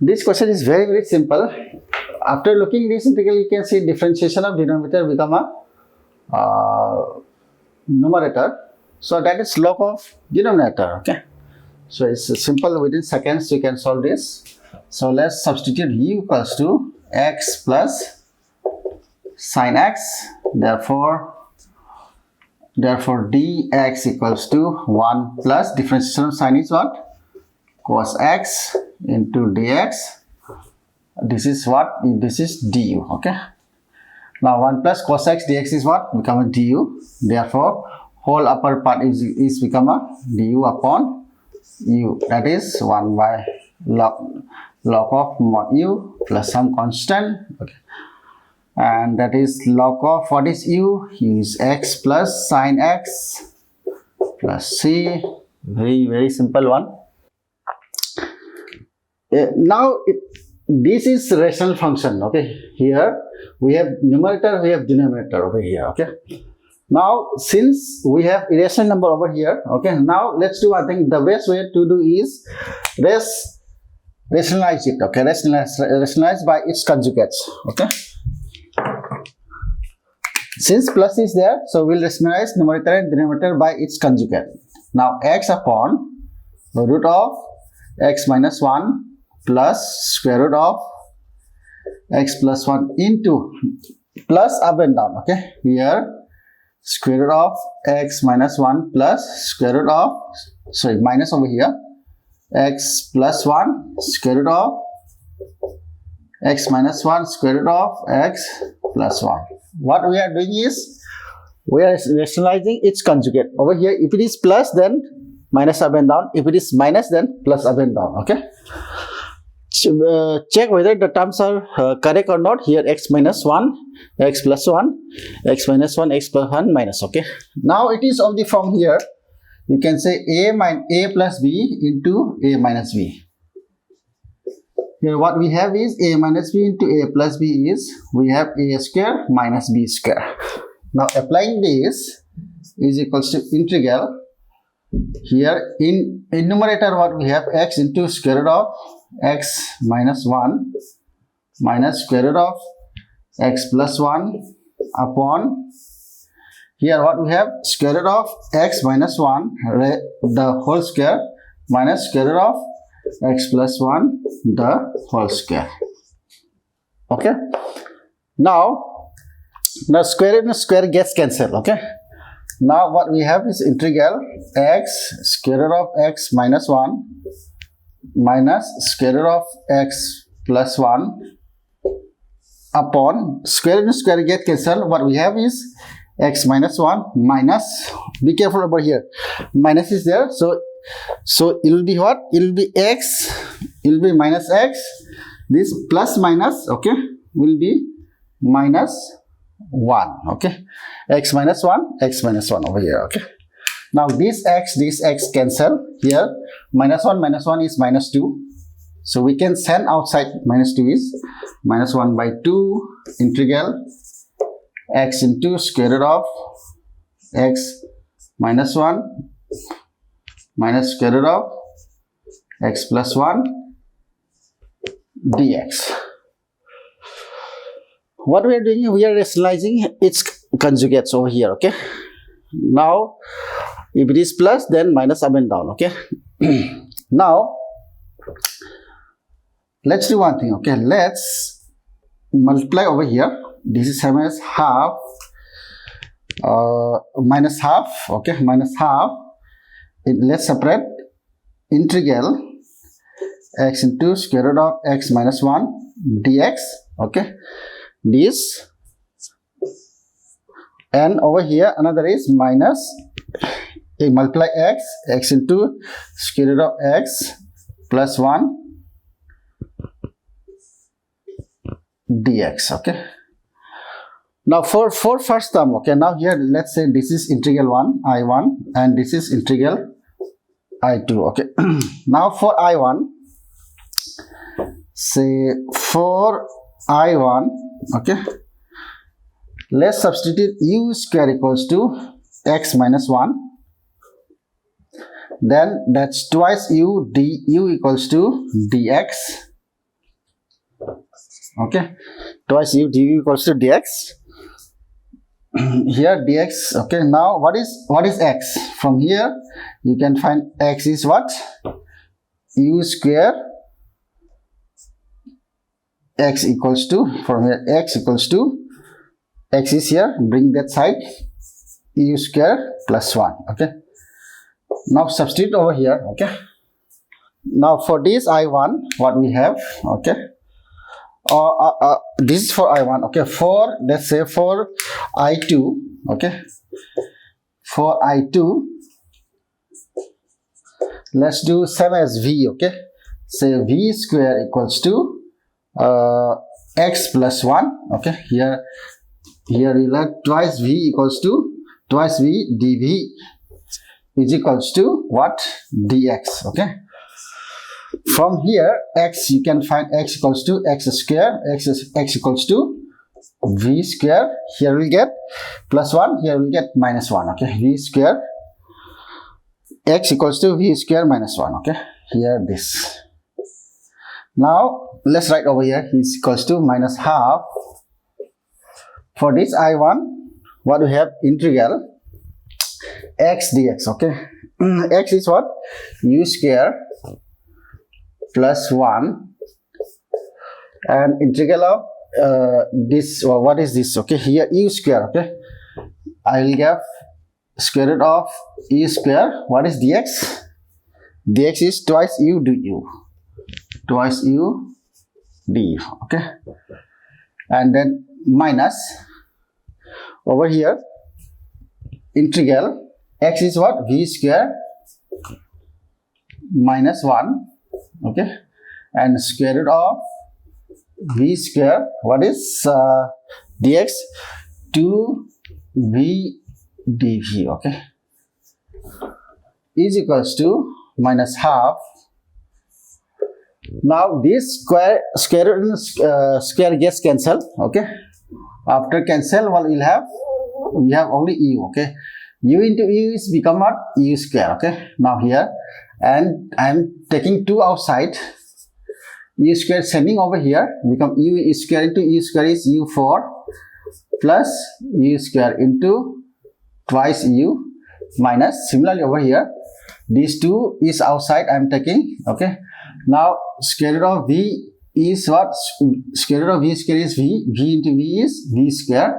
This question is very simple. After looking this integral, you can see differentiation of denominator become a numerator. So that is log of denominator. Okay. So it's simple. Within seconds you can solve this. So let's substitute u equals to x plus sin x. Therefore dx equals to 1 plus differentiation of sin is what? Cos x into dx. This is what? This is du. Okay. Now 1 plus cos x dx is what? Become a du. Therefore whole upper part is become a du upon u. That is 1 by log of mod u plus some constant. Okay. And that is log of what is u? U is x plus sin x plus c. Very simple one. Now this is rational function. Okay, here we have numerator, we have denominator over here. Okay, now since we have irrational number over here, okay, now let's do one thing. The best way to do is rationalize it. Okay, rationalize by its conjugates. Okay, since plus is there, so we'll rationalize numerator and denominator by its conjugate. Now x upon root of x minus 1 plus square root of x plus 1 into plus up and down. Okay, here square root of x minus 1 plus square root of, sorry, minus over here, x plus 1 square root of x minus 1 square root of x plus 1. What we are doing is we are rationalizing its conjugate. Over here, if it is plus, then minus up and down. If it is minus, then plus up and down. Okay. Check whether the terms are correct or not. Here x minus 1, x plus 1, x minus 1, x plus 1 minus. Okay. Now it is of the form here. You can say a plus b into a minus b. Here what we have is a minus b into a plus b is we have a square minus b square. Now applying this is equals to integral. Here in numerator what we have x into square root of x minus 1 minus square root of x plus 1 upon here what we have square root of x minus 1 the whole square minus square root of x plus 1 the whole square. Okay. Now square and square gets cancelled. Okay. Now what we have is integral x square root of x minus 1 minus square root of x plus 1 upon square and square get cancelled. What we have is x minus 1 minus, be careful over here, minus is there, so it will be what? It will be x, it will be minus x, this plus minus, okay, will be minus 1. Okay, x minus 1, x minus 1 over here. Okay, now this x cancel. Here minus 1 is minus 2, so we can send outside. Minus 2 is minus 1 by 2 integral x into square root of x minus 1 minus square root of x plus 1 dx. What we are doing, we are rationalizing its conjugates over here. Okay, now if it is plus, then minus up and down. Okay. Now let's do one thing. Okay, let's multiply over here. This is same as half minus half. Okay, minus half. Let's separate integral x into square root of x minus 1 dx. Okay, this, and over here another is minus multiply x into square root of x plus 1 dx. Okay, now for first term, okay, now here let's say this is integral 1 I1 and this is integral I2. Okay, now for I1, say for I1, okay, let's substitute u square equals to x minus 1, then that's twice u equals to dx. Okay, twice u dv equals to dx. Here dx. Okay, now what is x? From here you can find x is what? U square. X equals to, from here x equals to, x is here, bring that side, u square plus 1. Okay, now substitute over here. Okay, now for this I1 what we have, okay, this is for I1. Okay, for, let's say for I2, okay, for I2 let's do same as v. Okay, say v square equals to x plus 1. Okay, here we like twice v equals to twice v dv is equals to what? Dx. Okay, from here x, you can find x equals to x square. X equals to v square. Here we'll get plus 1, here we'll get minus 1. Okay, v square, x equals to v square minus 1. Okay, here this. Now let's write over here is equals to minus half. For this I1 what we have? Integral x dx. Okay, x is what? U square plus 1, and integral of this, what is this? Okay, here u square. Okay, I will get square root of u square. What is dx? Dx is twice u du, twice u du. Okay, and then minus over here integral x is what? V square minus 1. Okay, and square root of v square, what is dx? 2v dv. Okay, is equals to minus half. Now this square root and square gets cancelled. Okay, after cancel what we have only u. Okay, u into u is become what? U square. Okay, now here, and I am taking 2 outside, u square sending over here, become u square into u square is u4 plus u square into twice u minus. Similarly over here these 2 is outside, I am taking. Okay, now square root of v is what? Square root of v square is v into v is v square.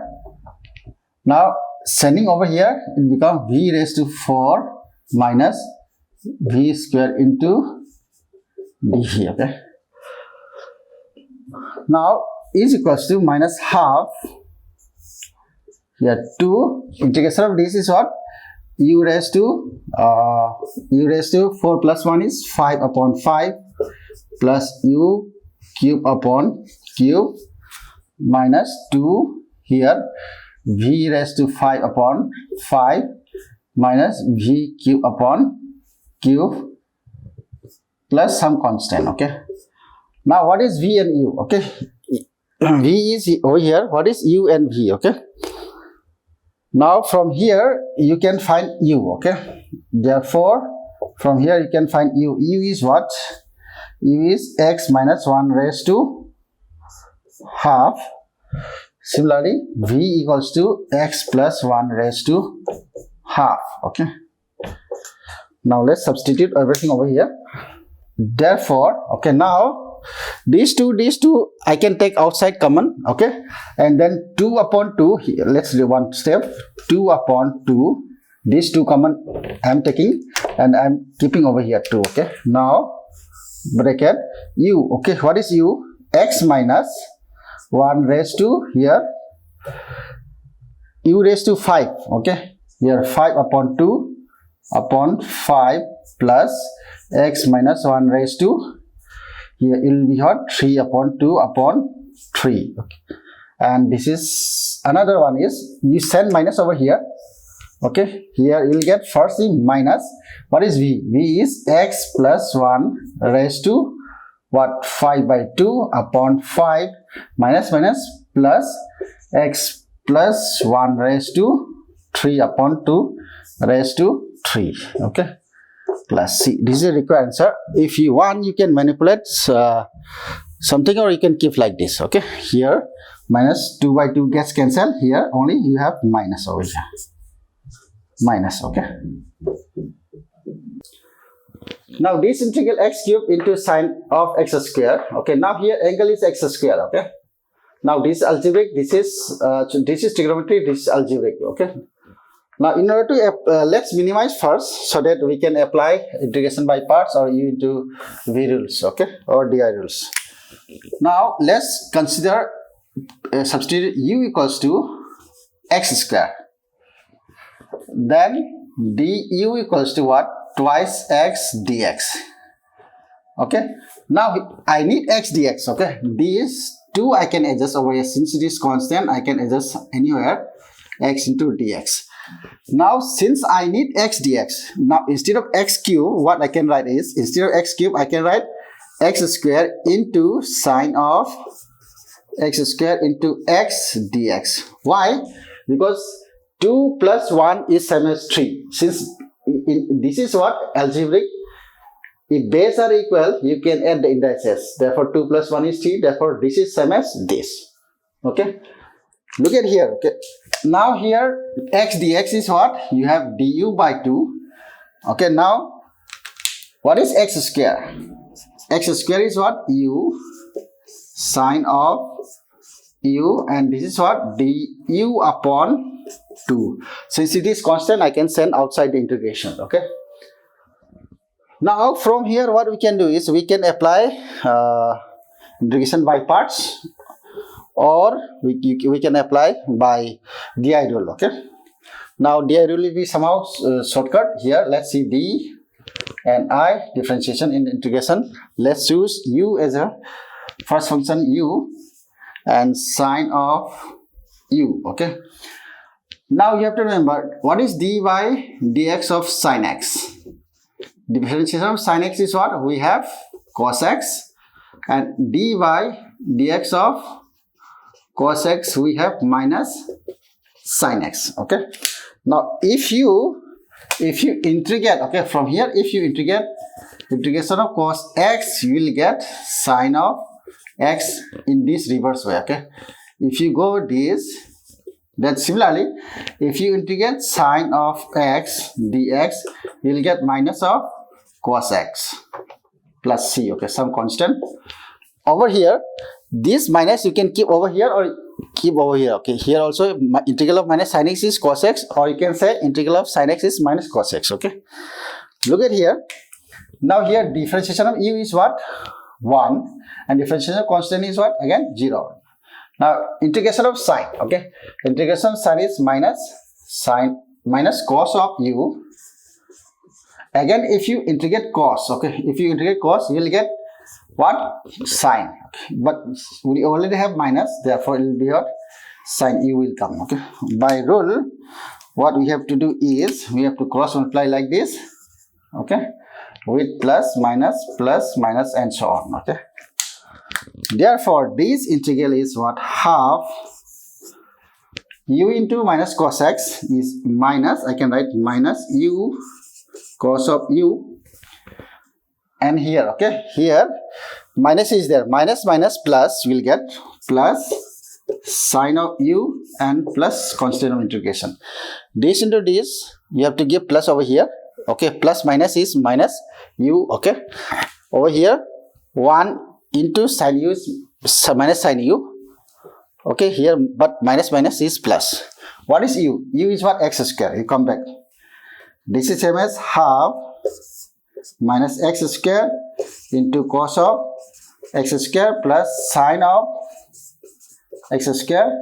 Now sending over here it becomes v raised to 4 minus v square into dv. Okay, now is equals to minus half. Here 2 integration of this is what? U raised to 4 plus 1 is 5 upon 5 plus u cube upon cube minus 2 here v raised to 5 upon 5 minus v cube upon cube plus some constant. Okay, now what is v and u? Okay, v is over here. What is u and v? Okay, now from here you can find u. Okay, therefore from here you can find u. U is what? U is x minus 1 raised to half. Similarly v equals to x plus 1 raised to half. Okay, now let's substitute everything over here. Therefore, okay, now these two I can take outside common. Okay, and then 2 upon 2 here, let's do one step. 2 upon 2, these 2 common I am taking, and I am keeping over here 2. Okay, now bracket u. Okay, what is u? X minus 1 raised to here u raised to 5. Okay, here 5 upon 2 upon 5 plus x minus 1 raised to here it will be what? 3 upon 2 upon 3. Okay, and this is another one is you send minus over here. Okay, here you will get first the minus. What is v? V is x plus 1 raised to what? 5 by 2 upon 5 minus plus x plus 1 raised to 3 upon 2 raised to 3. Okay, plus c. This is the required answer. If you want, you can manipulate something, or you can keep like this. Okay, here minus 2 by 2 gets cancelled. Here only you have minus over here. Minus. Okay. Now this integral x cube into sine of x square. Okay. Now here angle is x square. Okay. Now this is algebraic. This is trigonometry. This is algebraic. Okay. Now in order to let's minimize first, so that we can apply integration by parts or u into v rules. Okay, or di rules. Now let's consider substitute u equals to x square. Then du equals to what? Twice x dx. Okay. Now I need x dx. Okay. These two I can adjust over here. Since it is constant, I can adjust anywhere x into dx. Now since I need x dx, now instead of x cube, what I can write is, instead of x cube, I can write x square into sine of x square into x dx. Why? Because 2 plus 1 is same as 3. Since this is what? Algebraic. If base are equal, you can add the indices. Therefore 2 plus 1 is 3. Therefore this is same as this. Okay. Look at here. Okay. Now here x dx is what? You have du by 2. Okay. Now what is x square? X square is what? U sine of u, and this is what? Du upon 2. Since it is constant, I can send outside the integration. Okay. Now from here what we can do is we can apply integration by parts, or we can apply by di rule. Okay. Now di rule will be somehow shortcut. Here let's see d and I, differentiation in integration. Let's choose u as a first function u and sine of u. Okay. Now you have to remember what is d by dx of sine x. Differentiation of sine x is what? We have cos x, and d by dx of cos x we have minus sine x. Okay. Now if you integrate, okay, from here, if you integrate integration of cos x, you will get sine of x in this reverse way. Okay. If you go this, then similarly, if you integrate sine of x dx, you will get minus of cos x plus c. Okay, some constant. Over here, this minus you can keep over here or keep over here. Okay, here also integral of minus sine x is cos x, or you can say integral of sine x is minus cos x. Okay, look at here. Now here differentiation of u is what? 1, and differentiation of constant is what? Again 0. Now integration of sine. Okay, integration of sine is minus sine minus cos of u. Again, if you integrate cos, okay, if you integrate cos, you will get what? Sine. Okay. But we already have minus, therefore it will be what? Sine u will come. Okay. By rule, what we have to do is we have to cross multiply like this. Okay, with plus minus and so on. Okay. Therefore, this integral is what? Half u into minus cos x is minus, I can write minus u cos of u, and here, okay, here minus is there, minus plus, will get plus sine of u and plus constant of integration. This into this, you have to give plus over here. Okay, plus minus is minus u. Okay, over here 1 into sine u is minus sine u. Okay, here but minus is plus. What is u? U is what? X square. You come back. This is same as half minus x square into cos of x square plus sine of x square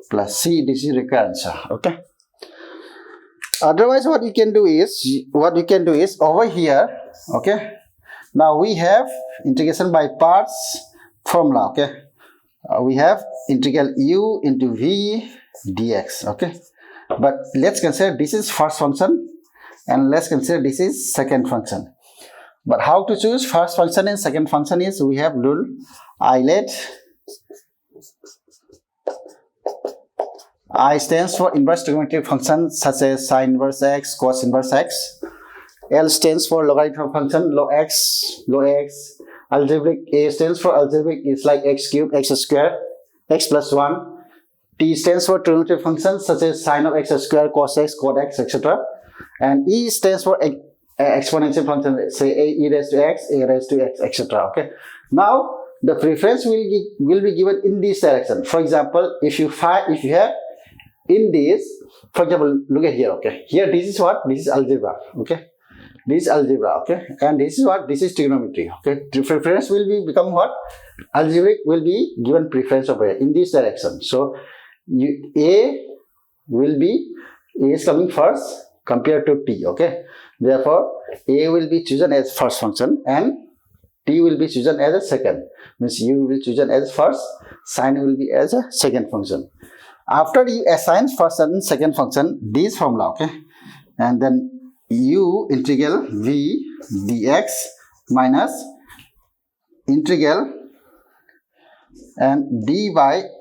plus c. This is required answer. Okay. Otherwise, what we can do is over here. Okay. Now we have integration by parts formula. Okay. We have integral u into v dx. Okay. But let's consider this is first function, and let's consider this is second function. But how to choose first function and second function is we have rule. I stands for inverse trigonometric functions such as sine inverse x, cos inverse x. L stands for logarithm function, log x. Algebraic, A stands for algebraic, it's like x cubed, x square, x plus 1. T stands for trigonometric functions such as sine of x square, cos x, cot x, etc. And E stands for exponential function, say e raised to x, etc. Okay. Now the preference will be given in this direction. For example, if you have in this, for example, look at here. Okay, here this is what? This is algebra. Okay, this is algebra. Okay, and this is what? This is trigonometry. Okay, the preference will be become what? Algebraic will be given preference over here in this direction. So A is coming first compared to T. Okay, therefore A will be chosen as first function and T will be chosen as a second. Means U will be chosen as first, sine will be as a second function. After you assign first and second function, this formula, okay, and then U integral V dx minus integral and dy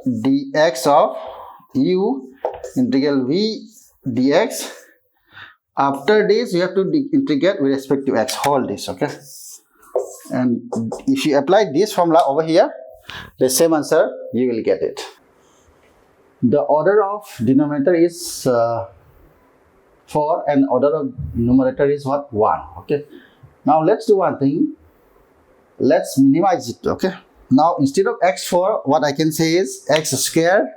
dx of U integral V dx. After this, you have to integrate with respect to x, whole this, okay. And if you apply this formula over here, the same answer you will get it. The order of denominator is 4 and order of numerator is what? 1. Okay. Now let's do one thing. Let's minimize it. Okay. Now instead of x4, what I can say is x square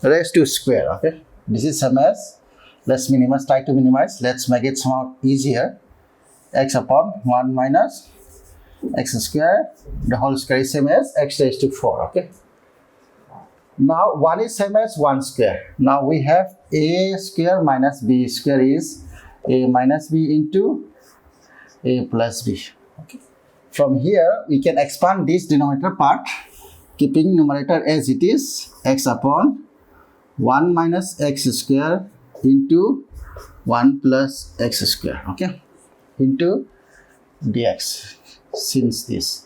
raised to square. Okay. This is same as, let's minimize, try to minimize. Let's make it somehow easier. X upon 1 minus x square, the whole square is same as x raised to 4. Okay. Now 1 is same as 1 square. Now we have a square minus b square is a minus b into a plus b. Okay. From here we can expand this denominator part, keeping numerator as it is, x upon 1 minus x square into 1 plus x square. Okay, into dx. Since this,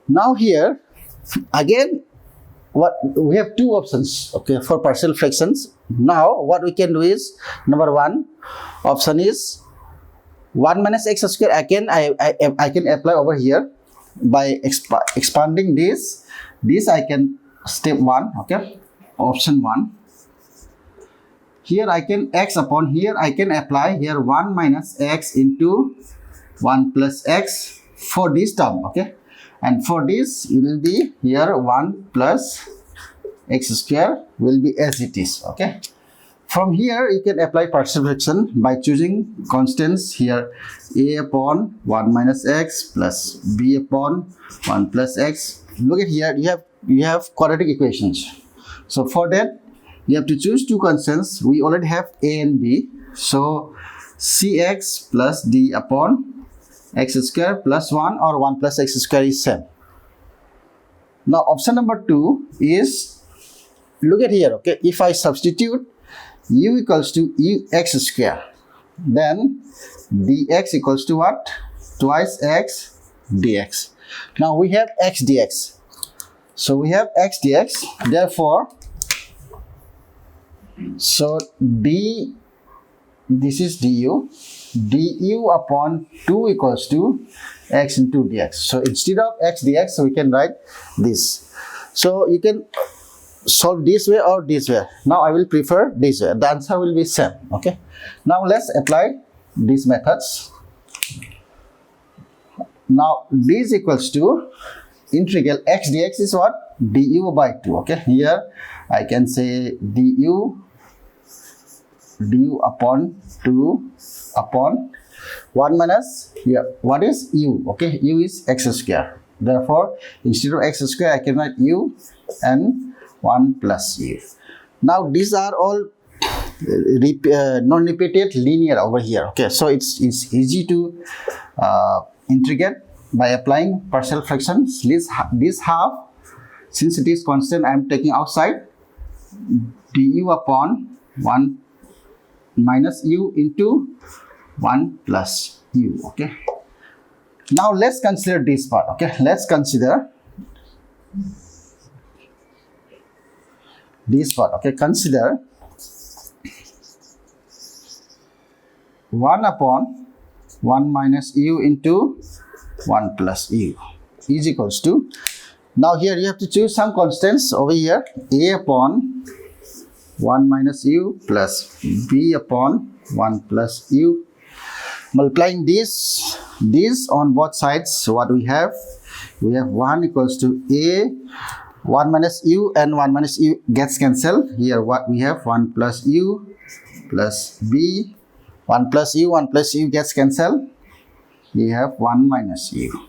now here again, what we have two options, okay, for partial fractions. Now what we can do is, number one option is 1 minus x square. Again, I can apply over here by expanding this I can step 1, okay, option 1. Here I can x upon, here I can apply here 1 minus x into 1 plus x for this term, okay, and for this it will be here 1 plus x square will be as it is. Okay, from here you can apply partial fraction by choosing constants here, a upon 1 minus x plus b upon 1 plus x. Look at here, you have quadratic equations. So for that you have to choose two constants. We already have a and b, so cx plus d upon x square plus 1 or 1 plus x square is same. Now option number 2 is, look at here, okay, if I substitute u equals to x square, then dx equals to what? Twice x dx. Now we have x dx, so we have x dx, therefore, so this is du upon 2 equals to x into dx. So instead of x dx, so we can write this. So you can solve this way or this way. Now I will prefer this way. The answer will be same. Okay. Now let's apply these methods. Now this equals to integral x dx is what? Du by 2. Okay. Here I can say du upon 2 upon 1 minus, here what is u? Okay, u is x square. Therefore, instead of x square, I can write u and 1 plus u. Now these are all non-repeated linear over here. Okay, so it's easy to integrate by applying partial fractions. This half, since it is constant, I am taking outside, du upon 1 minus u into 1 plus u. Okay, now let's consider this part. Okay, let's consider this part. Okay, consider 1 upon 1 minus u into 1 plus u is equals to, now here you have to choose some constants over here, a upon 1 minus u plus b upon 1 plus u. Multiplying this on both sides, so what we have 1 equals to a, 1 minus u and 1 minus u gets cancelled. Here what we have 1 plus u plus b, 1 plus u gets cancelled. We have 1 minus u.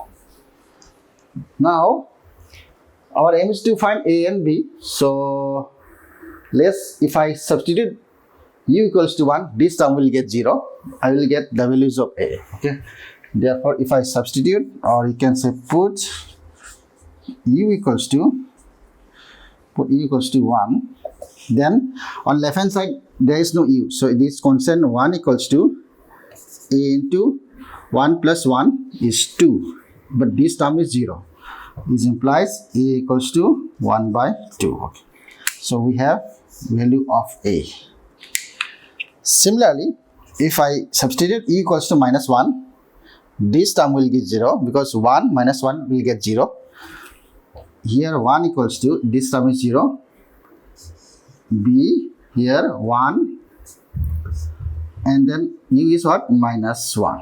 Now our aim is to find a and b. So if I substitute u equals to 1, this term will get 0. I will get the values of a. Okay. Therefore, if I substitute, or you can say put u equals to 1, then on left hand side there is no u. So this constant 1 equals to a into 1 plus 1 is 2. But this term is 0. This implies a equals to 1 by 2. Okay. So we have value of a. Similarly, if I substitute e equals to minus 1, this term will get 0 because 1 minus 1 will get 0. Here 1 equals to, this term is 0. B, here 1, and then u is what? Minus 1.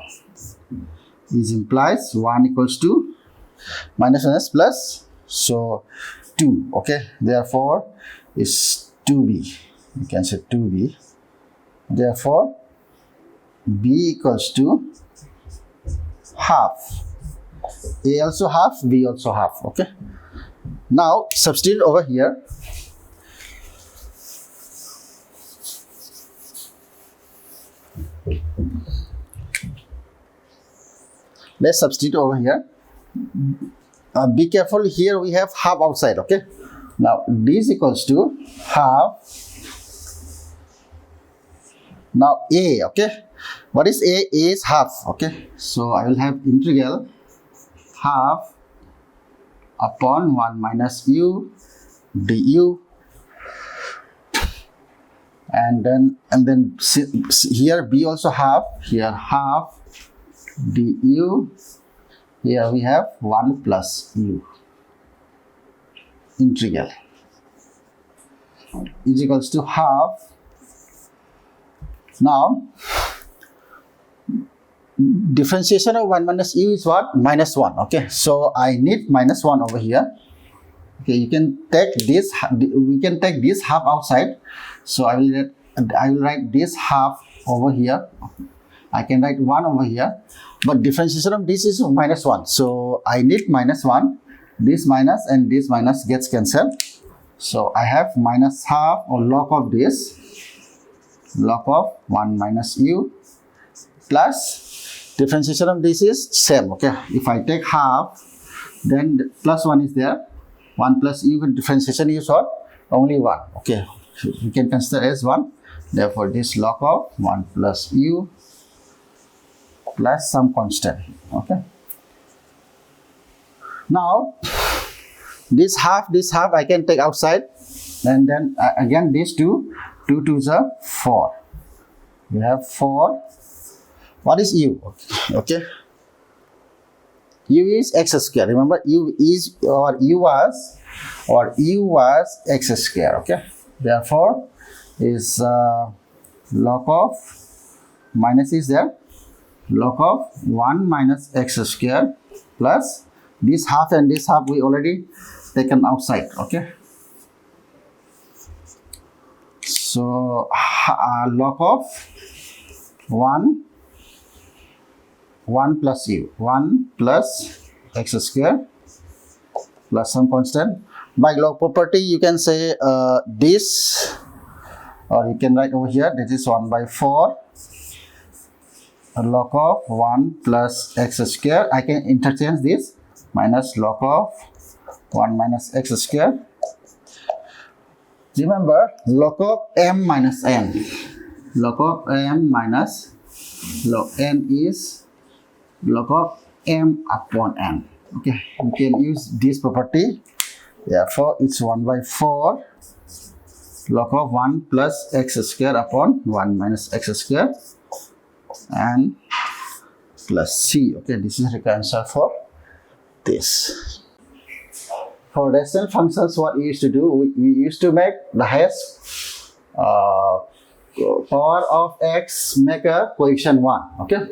This implies 1 equals to minus 1 is plus, so 2. Okay, therefore is 2b. You can say 2b. Therefore b equals to half. A also half, b also half. Okay. Now substitute over here. Let's substitute over here. Be careful, here we have half outside. Okay. Now this equals to half. Now a, okay, what is a? A is half. Okay, so I will have integral half upon 1 minus u du, and then here b also half, here half du, here we have 1 plus u integral is equals to half. Now differentiation of 1 minus u is what? Minus 1. Okay, so I need minus 1 over here. Okay, you can take this, we can take this half outside. So I will write this half over here. I can write 1 over here, but differentiation of this is minus 1. So I need minus 1. This minus and this minus gets cancelled. So I have minus half, or log of this, log of 1 minus u, plus differentiation of this is same. Okay, if I take half, then the plus 1 is there, 1 plus u, differentiation is what? Only 1. Okay, so we can consider as 1. Therefore this log of 1 plus u plus some constant. Okay, now this half I can take outside, and then again these 2 2s are 4. We have 4. What is u? Okay, u is x square. Remember, u is, or u was x square. Okay, therefore is log of, minus is there, log of 1 minus x square plus this half, and this half we already taken outside. Okay, so log of 1 plus u, 1 plus x square plus some constant. By log property you can say this, or you can write over here, this is 1 by 4 log of 1 plus x square. I can interchange this, minus log of 1 minus x square. Remember, log of m minus n, log of m minus log n is log of m upon n. Okay, you can use this property. Therefore it's 1 by 4 log of 1 plus x square upon 1 minus x square and plus c. Okay, this is the answer for this. For rational functions, what we used to do, we used to make the highest power of x, make a coefficient 1. Okay,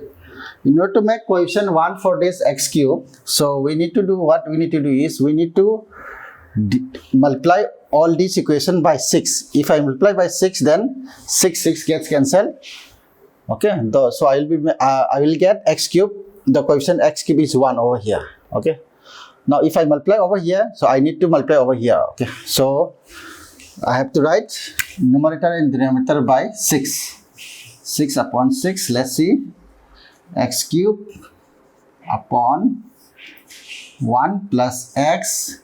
in order to make coefficient 1 for this x cube, so we need to do, what we need to do is, we need to multiply all these equation by 6. If I multiply by 6, then 6 gets cancelled. Okay, so I will get x cube, the coefficient x cube is 1 over here. Okay, now if I multiply over here, so I need to multiply over here. Okay, so I have to write numerator and denominator by 6. 6 upon 6, let's see, x cube upon 1 plus x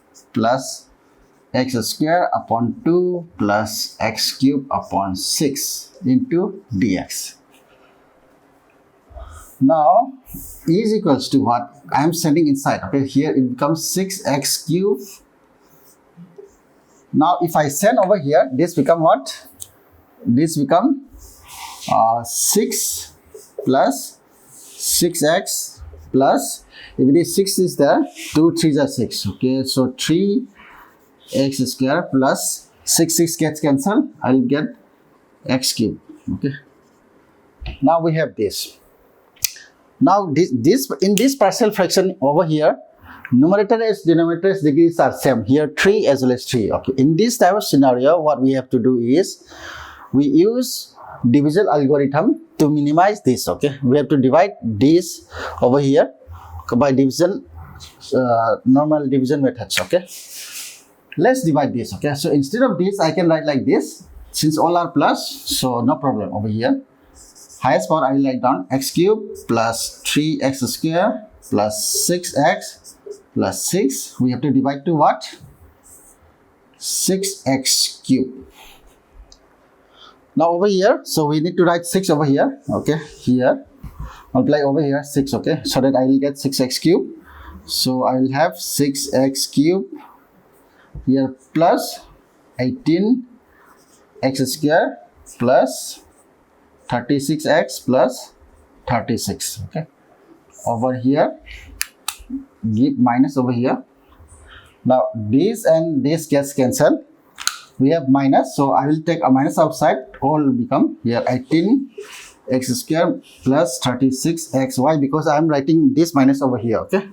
square upon 2 plus x cube upon 6 into dx. Now is equals to what I am sending inside. Okay, here it becomes 6x cube. Now if I send over here, this become what? This become 6 plus 6x plus, if it is 6 is there, 2 3s are 6. Okay, so 3x square plus 6 gets cancelled. I will get x cube. Okay, now we have this. Now this in this partial fraction over here, numerator as denominator's degrees are same. Here 3 as well as 3. Okay, in this type of scenario, what we have to do is we use division algorithm to minimize this. Okay, we have to divide this over here by division, normal division methods. Okay, let's divide this. Okay, so instead of this, I can write like this. Since all are plus, so no problem over here. Highest power I will write down x cube plus 3x square plus 6x plus 6. We have to divide to what? 6x cube. Now over here, so we need to write 6 over here. Okay, here multiply over here 6. Okay, so that I will get 6x cube. So I will have 6x cube here plus 18x square plus 36x plus 36. Okay, over here give minus over here. Now this and this gets cancelled. We have minus, so I will take a minus outside. All will become here 18x square plus 36x. Why? Because I am writing this minus over here. Okay,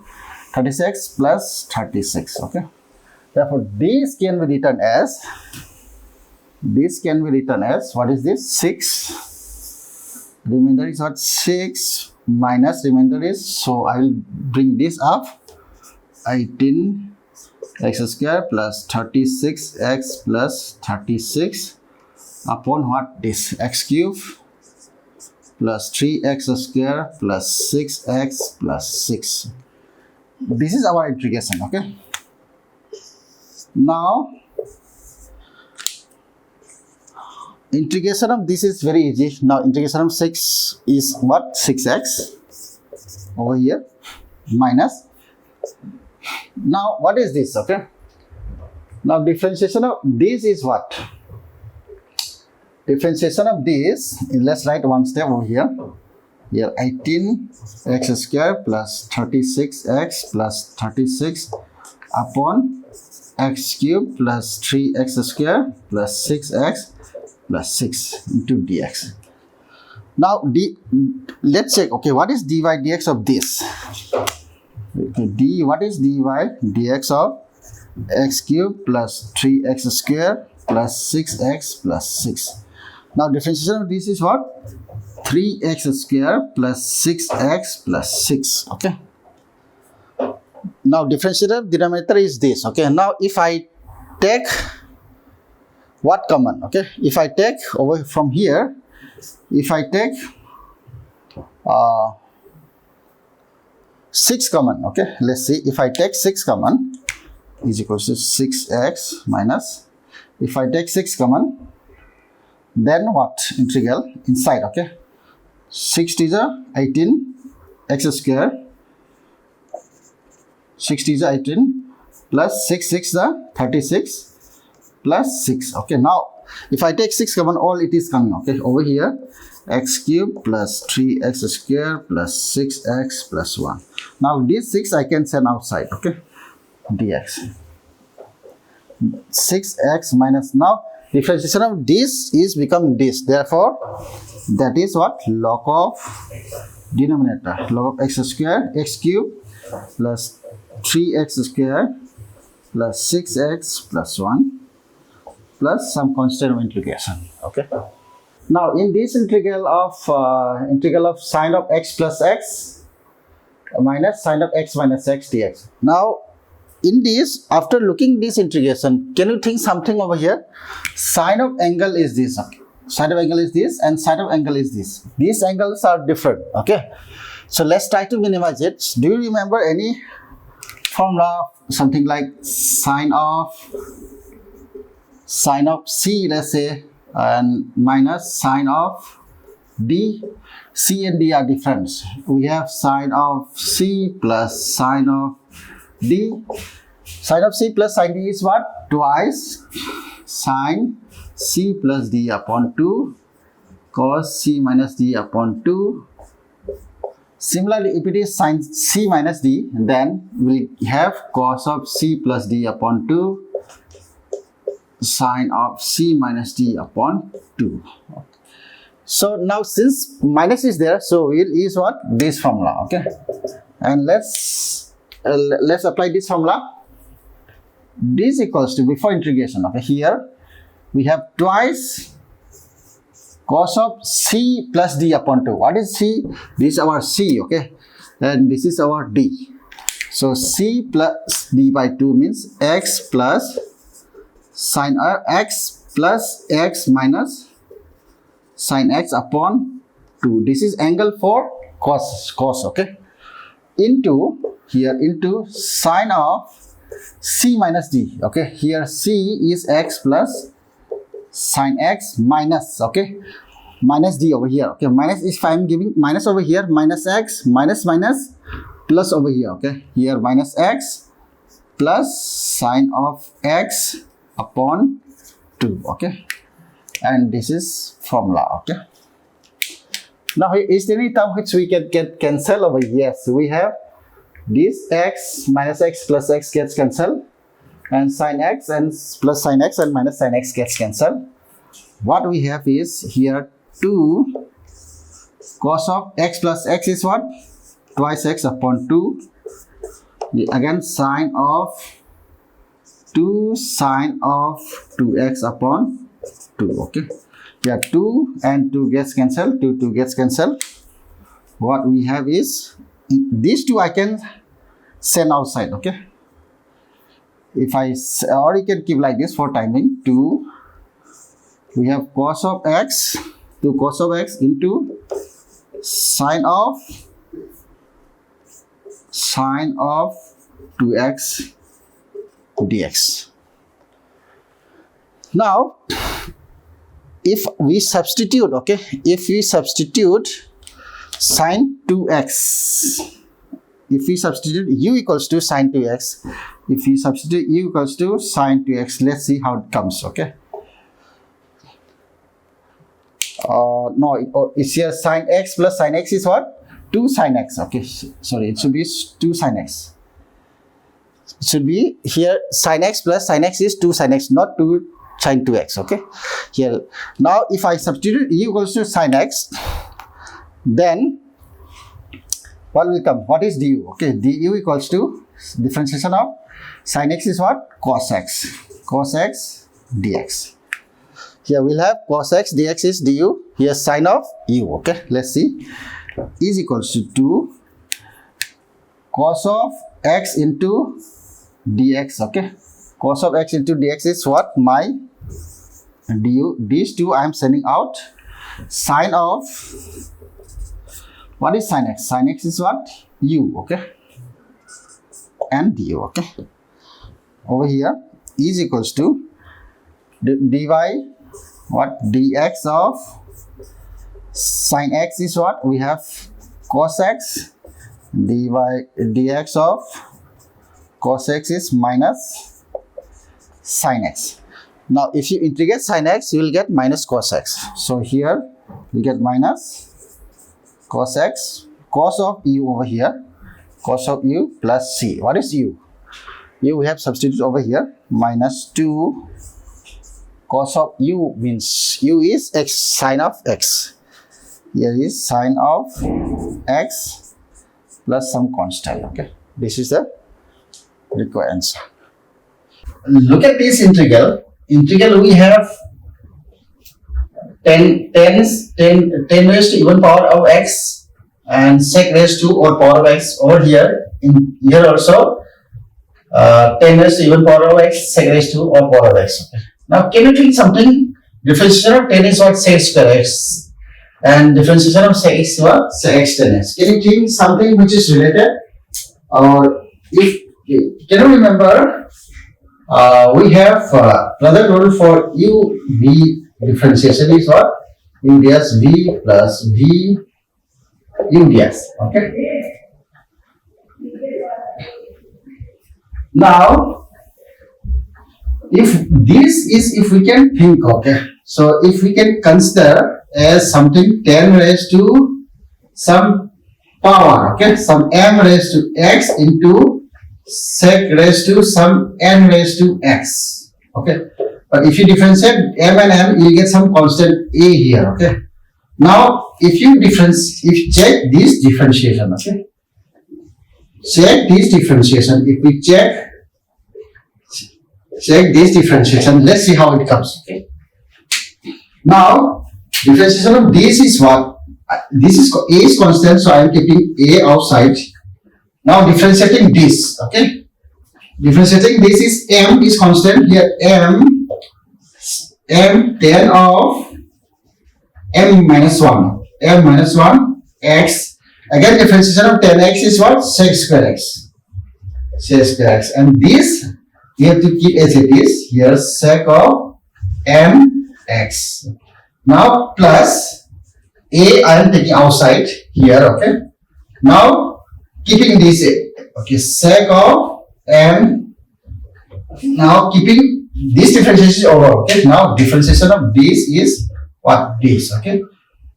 36 plus 36. Okay, therefore this can be written as, what is this? 6. Remainder is what? 6 minus remainder is, so I will bring this up, 18x square plus 36x plus 36 upon what? This x cube plus 3x square plus 6x plus 6. This is our integration. Okay, now integration of this is very easy. Now integration of 6 is what? 6x over here minus. Now what is this? Okay, now differentiation of this is what? Differentiation of this, let's write one step over here. Here 18x square plus 36x plus 36 upon x cube plus 3x square plus 6x plus 6 into dx. Now let's check. Okay, what is dy dx of this? Okay, what is dy dx of x cube plus 3x square plus 6x plus 6? Now differentiation of this is what? 3x square plus 6x plus 6. Okay, now differentiation of denominator is this. Okay, now if I take what common? Okay, if I take over from here, if I take 6 common. Okay, let's see, if I take 6 common is equals to 6x minus, if I take 6 common, then what? Integral inside. Okay, 6 is a 18 x square, 6 is a 18 plus 6 is a 36 plus 6. Okay, now if I take 6 common, all it is coming. Okay, over here x cube plus 3x square plus 6x plus 1. Now this 6 I can send outside, okay, dx. 6x minus, now differentiation of this is become this, therefore that is what, log of denominator, log of x square, x cube plus 3x square plus 6x plus 1 plus some constant of integration, okay. Now in this integral of sine of x plus x minus sine of x minus x dx. Now in this, after looking this integration, can you think something over here? Sine of angle is this, okay. Sine of angle is this and sine of angle is this. These angles are different, okay. So let's try to minimize it. Do you remember any formula, something like sine of c, let's say, and minus sine of d? C and d are different. We have sine of c plus sine of d. Sine of c plus sine d is what? Twice sine c plus d upon 2 cos c minus d upon 2. Similarly, if it is sine c minus d, then we have cos of c plus d upon 2 sine of c minus d upon 2. So now since minus is there, so we'll use what? This formula, okay. And let's apply this formula. This equals to, before integration, okay, here we have twice cos of c plus d upon 2. What is c? This is our c, okay, and this is our d. So c plus d by 2 means x plus sine x plus x minus sine x upon 2. This is angle for cos, okay, into here into sine of c minus d, okay. Here c is x plus sine x minus, okay, minus d over here, okay. Minus, if I am giving minus over here, minus x minus minus plus over here, okay. Here minus x plus sine of x upon 2, okay. And this is formula, okay. Now is there any term which we can get cancel over? Yes, we have this x minus x plus x gets cancelled, and sine x and plus sine x and minus sine x gets cancelled. What we have is here 2 cos of x plus x is what? Twice x upon 2. Again sine of 2 sine of 2x upon 2, okay. Here 2 and 2 gets cancelled, 2 gets cancelled. What we have is, these two I can send outside, okay. If I, or you can keep like this for timing. 2, we have cos of x, 2 cos of x into sine of 2x dx. Now if we substitute, okay, if we substitute sine 2x, if we substitute u equals to sine 2x, if we substitute u equals to sine 2x, let's see how it comes, okay. No, it's here sine x plus sine x is what? 2 sine x, okay. Sorry, it should be 2 sine x. It should be here sine x plus sine x is 2 sine x, not 2 sine 2x, okay. Here now if I substitute u equals to sine x, then what will come? What is du? Okay, du equals to differentiation of sine x is what? Cos x dx. Here we'll have cos x dx is du, here sine of u, okay. Let's see, is equals to 2 cos of x into dx, okay. Cos of x into dx is what? My du. These two I am sending out. Sine of, what is sine x? Sine x is what? U, okay. And du, okay. Over here is equals to dy what? Dx of sine x is what? We have cos x, dx of cos x is minus sine x. Now if you integrate sine x, you will get minus cos x. So here we get minus cos x, cos of u over here, cos of u plus c. What is u? U we have substituted over here, minus 2 cos of u means u is x, sine of x. Here is sine of x plus some constant. Okay, this is the required answer. Look at this integral. Integral we have 10 raised to even power of x and sec raised to or power of x over here. In here also 10 raised to even power of x, sec raised to or power of x. Okay. Now can you think something? Differentiation of 10 is what? Sec square x, and differentiation of sec x is what? Sec x 10x. Can you think something which is related? Or if can you remember? We have another rule for u v differentiation is what? U ds v plus v u ds. Okay. Now, if we can think, okay. So if we can consider as something 10 raised to some power, okay, some m raised to x into sec raised to some n raised to x, okay. But if you differentiate m and m, you get some constant a here, okay. Now, if you check this differentiation, okay, check this differentiation. If we check this differentiation, let's see how it comes, okay. Now, differentiation of this is what? This is a is constant, so I am keeping a outside. Now differentiating this, okay. Differentiating this is m is constant here. M 10 of m minus 1 x. Again differentiation of 10x is what? Sec square x. Sec square x. And this we have to keep as it is. Here sec of m x. Now plus a I am taking outside here, okay. Now keeping this, okay, sec of m. Now keeping this differentiation over, okay. Now differentiation of this is what? This, okay.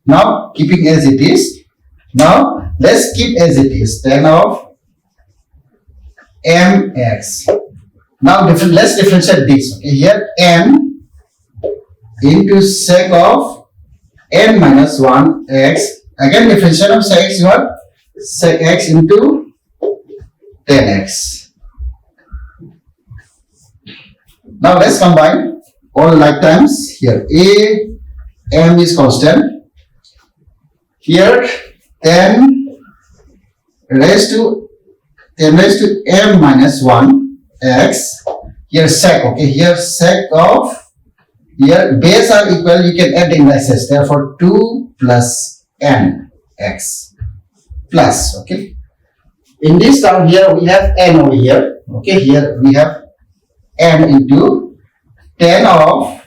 Now keeping as it is. Now let's keep as it is 10 of mx. Now let's differentiate this, okay. Here m into sec of n minus 1 x. Again differentiation of sec x is what? Sec x into 10x. Now let's combine all like terms. Here a m is constant. Here 10 raised to m minus 1 x. Here sec, okay. Here sec of, here base are equal, you can add indices. Therefore 2 plus n x plus, okay. In this term here we have n over here, okay. Here we have n into 10 of,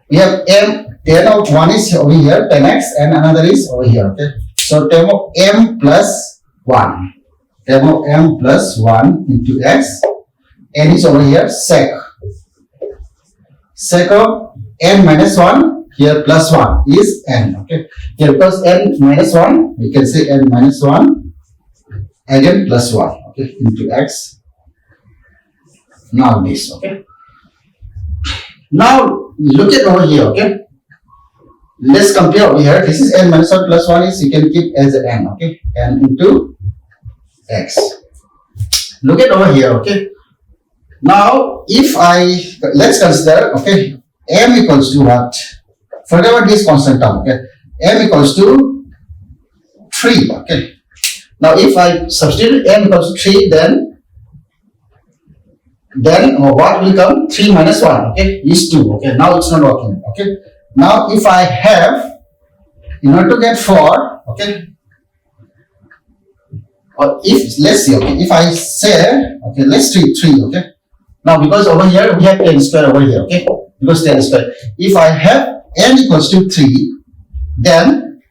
we have m, 10 of 1 is over here 10x and another is over here, okay. So term of m plus 1, term of m plus 1 into x, n is over here sec of n minus 1, here plus 1 is n, okay. Here because n minus 1, we can say n minus 1 again plus 1, okay, into x. Now this, okay. Now look at over here, okay. Let's compare over here. This is n minus 1 plus 1 is, you can keep as n, okay, n into x. Look at over here, okay. Now if let's consider, okay, m equals to what? Forget about this constant term, okay. M equals to 3, okay. Now if I substitute m equals to 3, then what will come? 3 minus 1, okay, is 2, okay. Now it's not working, okay. Now if I have, in order to get 4, okay, or if, let's see, okay, if I say, okay, let's treat 3, okay. Now because over here we have 10 square over here, okay, because 10 square. If I have n equals to 3, then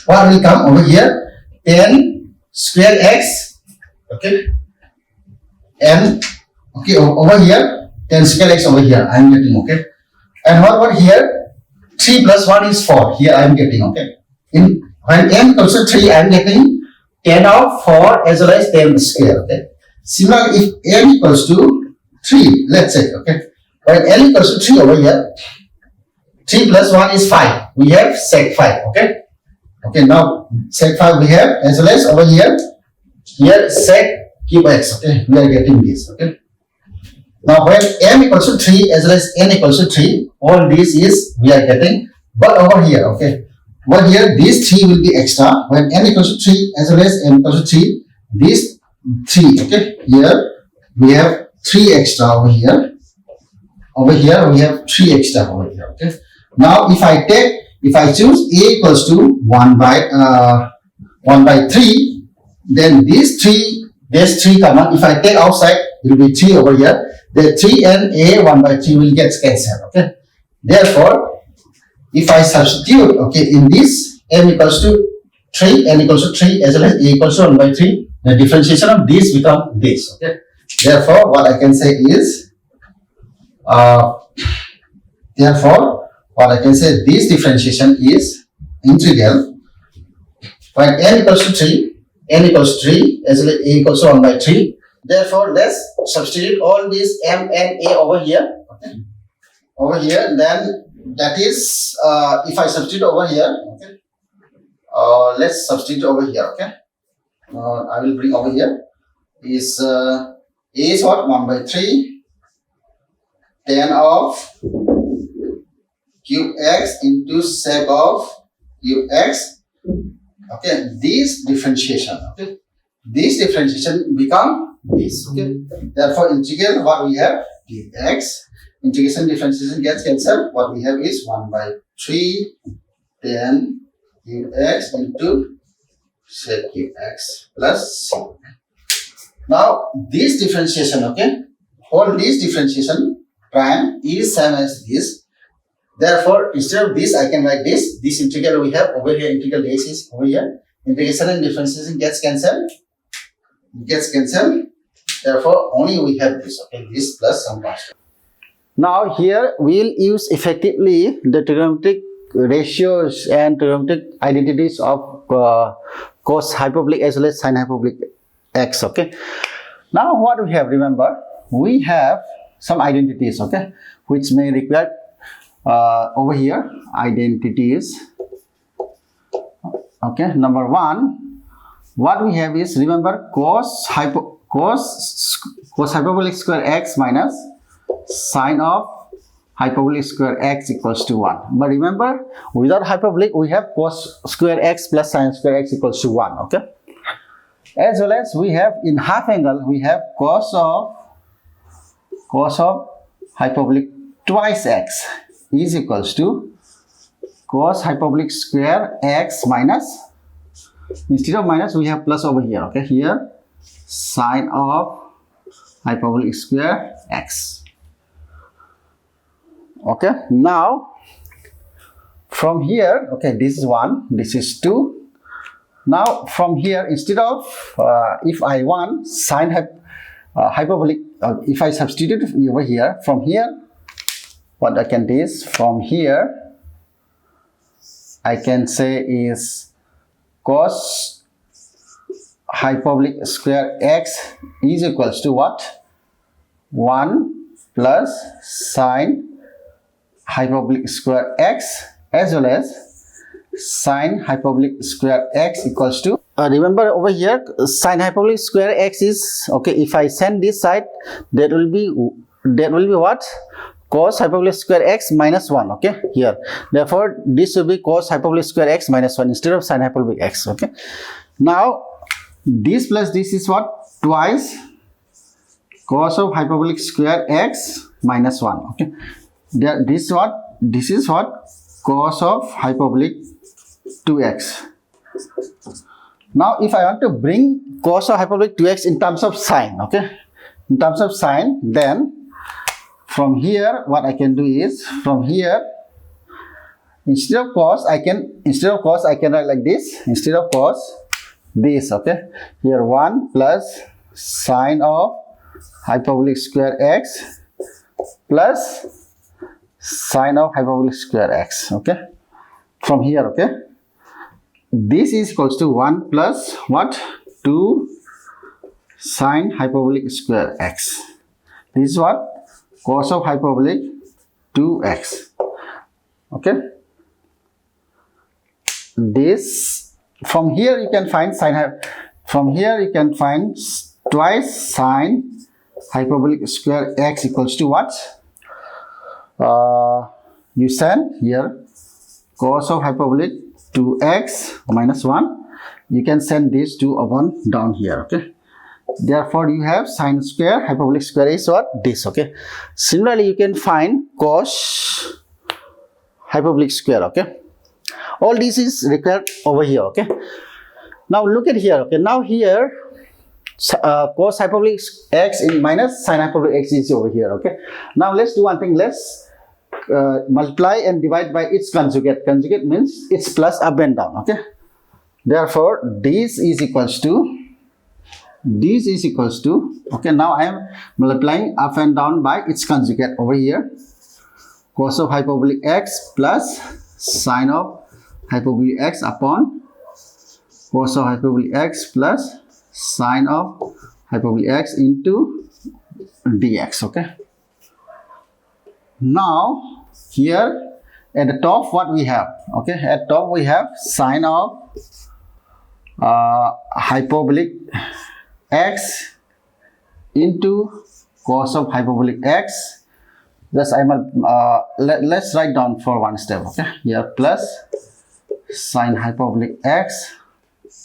what will come over here? 10 square x, okay, and okay, over here 10 square x over here I am getting, okay. And what about here? 3 plus 1 is 4. Here I am getting, okay. When n equals to 3, I am getting 10 of 4 as well as 10 square, okay. Similarly, if n equals to 3, let's say, okay. When n equals to 3 over here, 3 plus 1 is 5. We have sec 5, okay. Okay, now sec 5 we have as well as over here sec cube x, okay. We are getting this, okay. Now when m equals to 3 as well as n equals to 3, all this is we are getting, but over here, okay. Over here, this 3 will be extra. When n equals to 3 as well as m equals to 3, this 3, okay. Here we have 3 extra over here. Over here we have 3 extra over here, okay. Now if I choose a equals to 1 by 3, then this 3 common, if I take outside, it will be 3 over here. The 3 and a 1 by 3 will get cancelled, okay. Therefore, if I substitute, okay, in this m equals to 3, n equals to 3 as well as a equals to 1 by 3, the differentiation of this become this, okay. Therefore, what I can say is, this differentiation is integral when n equals to 3 as well as a equals to 1 by 3. Therefore, let's substitute all these m and a over here. Okay. Over here, then that is if I substitute over here. Okay. Let's substitute over here. Okay. I will bring over here is a is what 1 by 3 10 of cube x into sec of cube x. Okay, this differentiation. Okay, this differentiation become this. Okay, therefore integral what we have dx. Integration differentiation gets cancelled. What we have is 1 by 3 10 cube x into sec cube x plus c. Now this differentiation, okay, all this differentiation prime is same as this. Therefore, instead of this, I can write this. This integral we have over here, integral dx is over here. Integration and differentiation gets cancelled. Therefore, only we have this. Okay, this plus some constant. Now here we will use effectively the trigonometric ratios and trigonometric identities of cos hyperbolic as well as sin hyperbolic x. Okay. Now what we have? Remember, we have some identities. Okay, which may require over here identities. Okay, number one, what we have is, remember, cos hyperbolic square x minus sine of hyperbolic square x equals to 1. But remember, without hyperbolic we have cos square x plus sine square x equals to 1. Okay, as well as we have in half angle we have cos of hyperbolic twice x is equals to cos hyperbolic square x minus, instead of minus we have plus over here. Okay, here sine of hyperbolic square x. Okay, now from here, okay, this is 1, this is 2. Now from here, instead of if I want sine hyperbolic, if I substitute over here, from here what I can do is, from here I can say is cos hyperbolic square x is equals to what? 1 plus sine hyperbolic square x as well as sine hyperbolic square x equals to, remember over here sine hyperbolic square x is, okay, if I send this side, that will be what? Cos hyperbolic square x minus 1. Okay, here, therefore this will be cos hyperbolic square x minus 1 instead of sine hyperbolic x. Okay, now this plus this is what? Twice cos of hyperbolic square x minus 1. Okay, this is what? Cos of hyperbolic 2x. Now if I want to bring cos of hyperbolic 2x in terms of sine, okay, in terms of sine, then from here what I can do is, from here instead of cos I can write like this, instead of cos this. Okay, here 1 plus sine of hyperbolic square x plus sine of hyperbolic square x. Okay, from here, okay, this is equals to 1 plus what? 2 sine hyperbolic square x. This is what? Cos of hyperbolic 2x. Okay, this, from here you can find from here you can find twice sine hyperbolic square x equals to what? You send here cos of hyperbolic 2x minus 1. You can send these 2 upon down here. Okay, therefore you have sine square hyperbolic square is what? This. Okay, similarly you can find cos hyperbolic square. Okay, all this is required over here. Okay, now look at here. Okay, now here cos hyperbolic x in minus sine hyperbolic x is over here. Okay, now let's do one thing. Let's multiply and divide by its conjugate. Conjugate means it's plus up and down. Okay, therefore this is equals to, okay, now I am multiplying up and down by its conjugate over here. Cos of hyperbolic x plus sine of hyperbolic x upon cos of hyperbolic x plus sine of hyperbolic x into dx. Okay, now here at the top what we have? Okay, at top we have sine of hyperbolic x into cos of hyperbolic x. Thus let's write down for one step. Okay, here plus sine hyperbolic x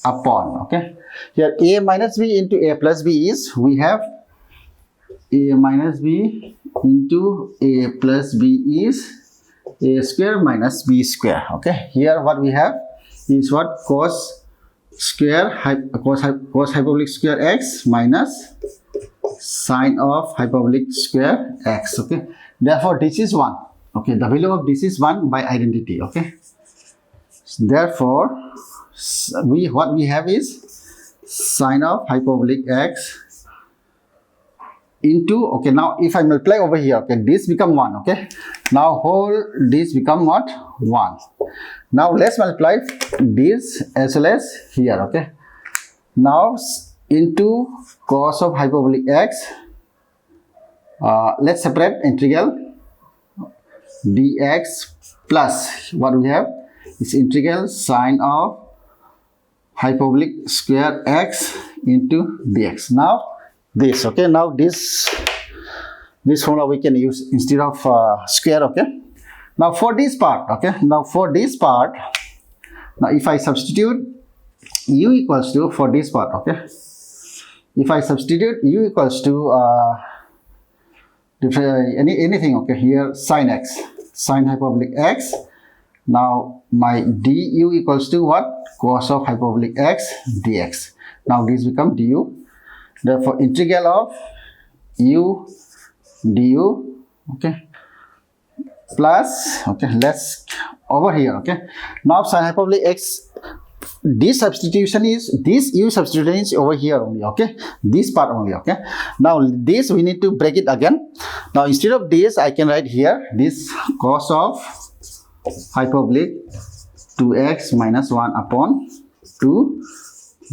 upon, okay, here a minus b into a plus b is, we have a minus b into a plus b is a square minus b square. Okay, here what we have is what? Cos hyperbolic square x minus sine of hyperbolic square x. Okay, therefore this is 1. Okay, the value of this is 1 by identity. Okay, therefore what we have is sine of hyperbolic x into, okay, now if I multiply over here, okay, this become 1. Okay, now whole this become what? 1. Now let's multiply this as well as here. Okay, now into cos of hyperbolic x, let's separate integral dx plus what we have is integral sine of hyperbolic square x into dx. Now this, okay, now this formula we can use instead of square. Okay, now for this part, okay, now for this part, now if I substitute u equals to, for this part, okay, if I substitute u equals to anything, okay, here sine x, sine hyperbolic x, now my du equals to what? Cos of hyperbolic x dx. Now this become du. Therefore integral of u du, okay, plus, okay, let's over here. Okay, now sine hyperbolic x, this substitution is, this u substitution is over here only. Okay, this part only. Okay, now this we need to break it again. Now instead of this I can write here this cos of hyperbolic 2x minus 1 upon 2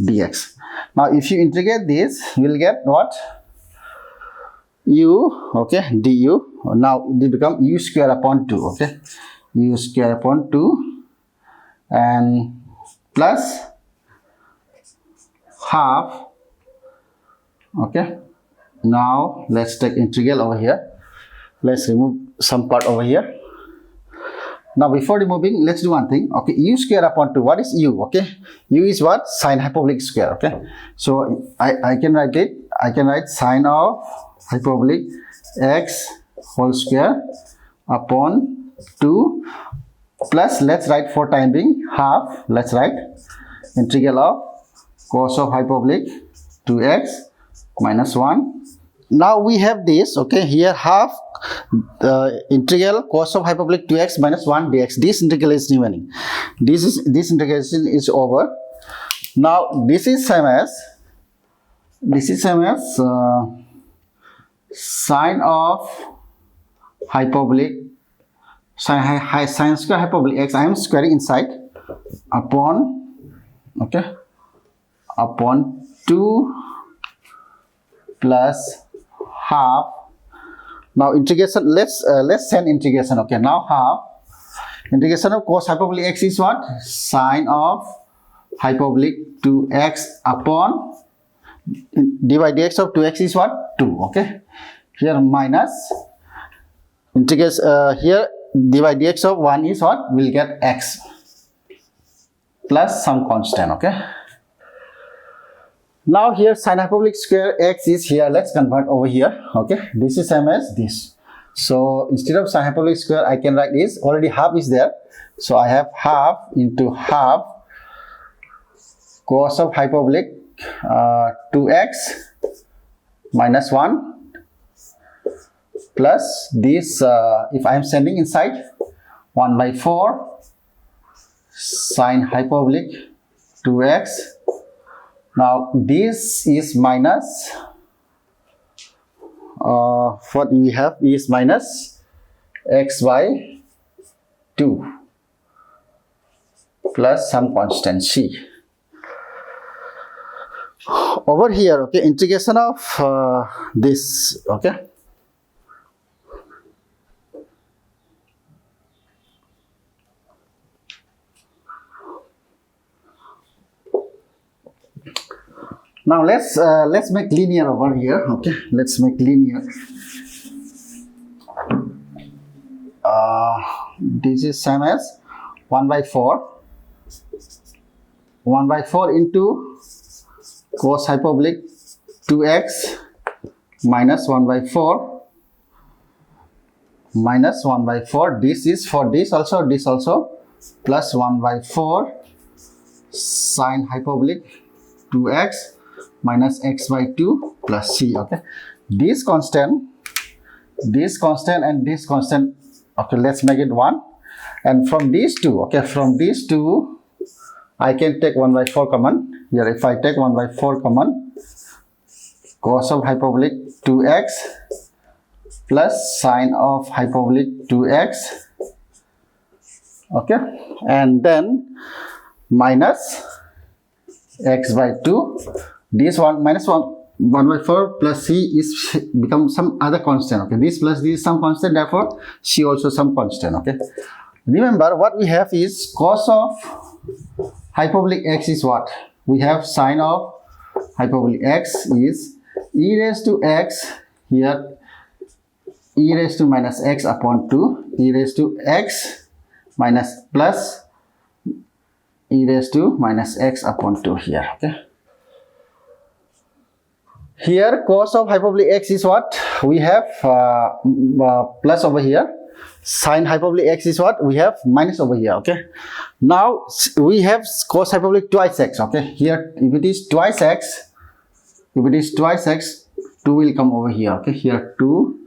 dx. Now if you integrate this, you will get what? U, okay, du. Now it become u square upon 2. Okay, u square upon 2 and plus half. Okay, now let's take integral over here. Let's remove some part over here. Now before removing, let's do one thing. Okay, u square upon 2. What is u? Okay, u is what? Sine hyperbolic square. Okay, so I can write it. I can write sine of hyperbolic x whole square upon 2 plus, let's write for time being half. Let's write integral of cos of hyperbolic 2x minus 1. Now we have this. Okay, here half integral cos of hyperbolic 2x minus 1 dx. This integral is remaining. This integration is over. Now this is same as sine of hyperbolic sine square hyperbolic x, I am squaring inside, upon, okay, upon 2 plus half. Now integration, let's send integration. Okay, now half integration of cos hyperbolic x is what? Sine of hyperbolic 2x upon dy dx of 2x is what? 2. Okay, here minus integration, here dy dx of 1 is what? We'll get x plus some constant. Okay, now here sine hyperbolic square x is here. Let's convert over here. Okay, this is same as this. So instead of sine hyperbolic square, I can write this. Already half is there, so I have half into half cos of hyperbolic 2x minus 1 plus this, if I am sending inside, 1 by 4 sine hyperbolic 2x. Now this is minus, what we have is minus x by 2 plus some constant c. Over here, okay, integration of this, okay, now let's make linear over here. Okay, let's make linear. This is same as 1 by 4 into cos hyperbolic 2x minus 1 by 4 minus 1 by 4. This is for this also plus 1 by 4 sine hyperbolic 2x minus x by 2 plus c. Okay, this constant and this constant, okay, let's make it 1. And from these two, okay, from these two I can take 1 by 4 common. Here if I take 1 by 4 common, cos of hyperbolic 2x plus sine of hyperbolic 2x, okay, and then minus x by 2. This one minus 1 by 4 plus c is become some other constant. Okay, this plus this is some constant, therefore c also some constant. Okay, remember what we have is cos of hyperbolic x is what? We have sine of hyperbolic x is e raised to x, here e raised to minus x upon 2, e raised to x minus plus e raised to minus x upon 2 here. Okay, here cos of hyperbolic x is what? We have plus over here. Sine hyperbolic x is what? We have minus over here. Okay, now we have cos hyperbolic twice x. Okay, here if it is twice x, 2 will come over here. Okay, here 2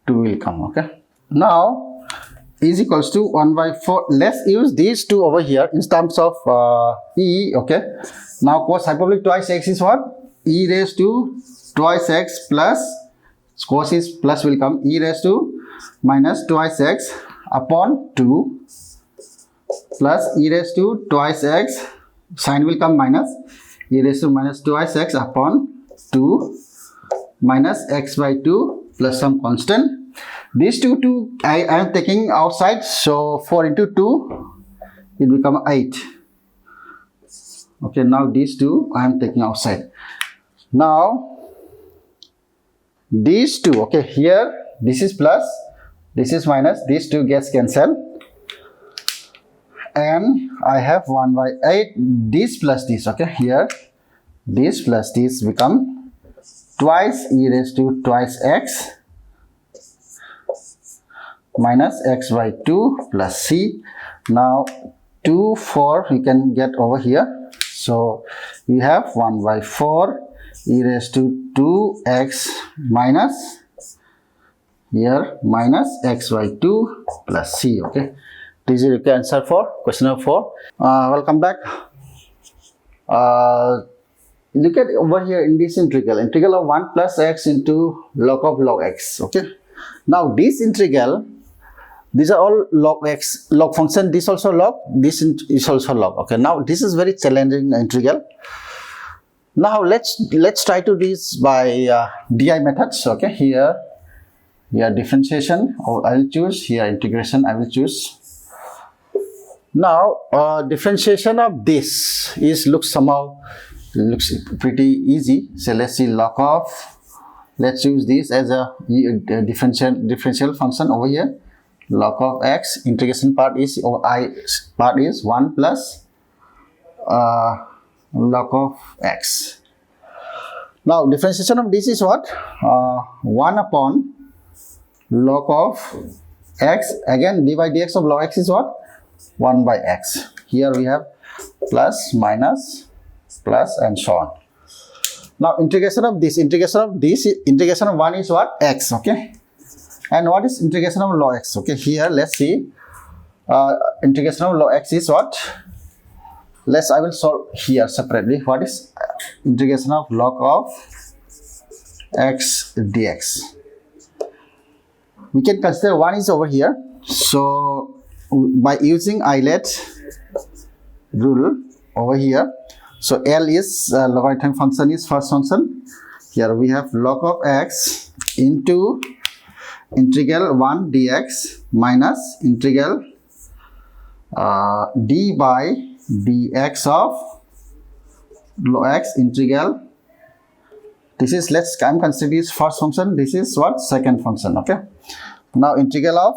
will come. Okay, now is equals to 1 by 4. Let's use these two over here in terms of e. Okay, now cos hyperbolic twice x is what? E raised to twice x plus cos is plus will come, e raised to minus twice x upon 2 plus e raised to twice x, sine will come minus e raised to minus twice x upon 2 minus x by 2 plus some constant. These two I am taking outside, so 4 into 2 it become 8. Okay, now these two I am taking outside. Now these two, okay, here this is plus, this is minus, these two gets cancelled, and I have 1 by 8, this plus this. Okay, here this plus this become twice e raised to twice x minus x by 2 plus c. Now 2, 4 you can get over here, so we have 1 by 4 e raised to 2x minus here minus x by 2 plus c. Okay, this is the answer for question number 4. Welcome back. Look at over here in this integral of 1 plus x into log of log x. Okay, now this integral These are all log x, log function. This also log, this is also log. Okay, now this is very challenging integral. Now let's try to do this by DI methods. Okay, here differentiation, or I will choose, here integration I will choose. Now differentiation of this looks pretty easy. So let's see, log of, let's use this as a differential function over here. Log of x, integration part is, or I part is 1 plus log of x. Now differentiation of this is what? 1 upon log of x, again d by dx of log x is what? 1 by x. Here we have plus, minus, plus, and so on. Now integration of 1 is what? X. Okay, and what is integration of log x? Okay, here let's see, integration of log x is what? I will solve here separately. What is integration of log of x dx? We can consider 1 is over here. So by using Eilert rule over here, so L is logarithm function is first function. Here we have log of x into integral 1 dx minus integral d by dx of log x integral. This is, I'm considering this first function, this is what? Second function. Okay, now integral of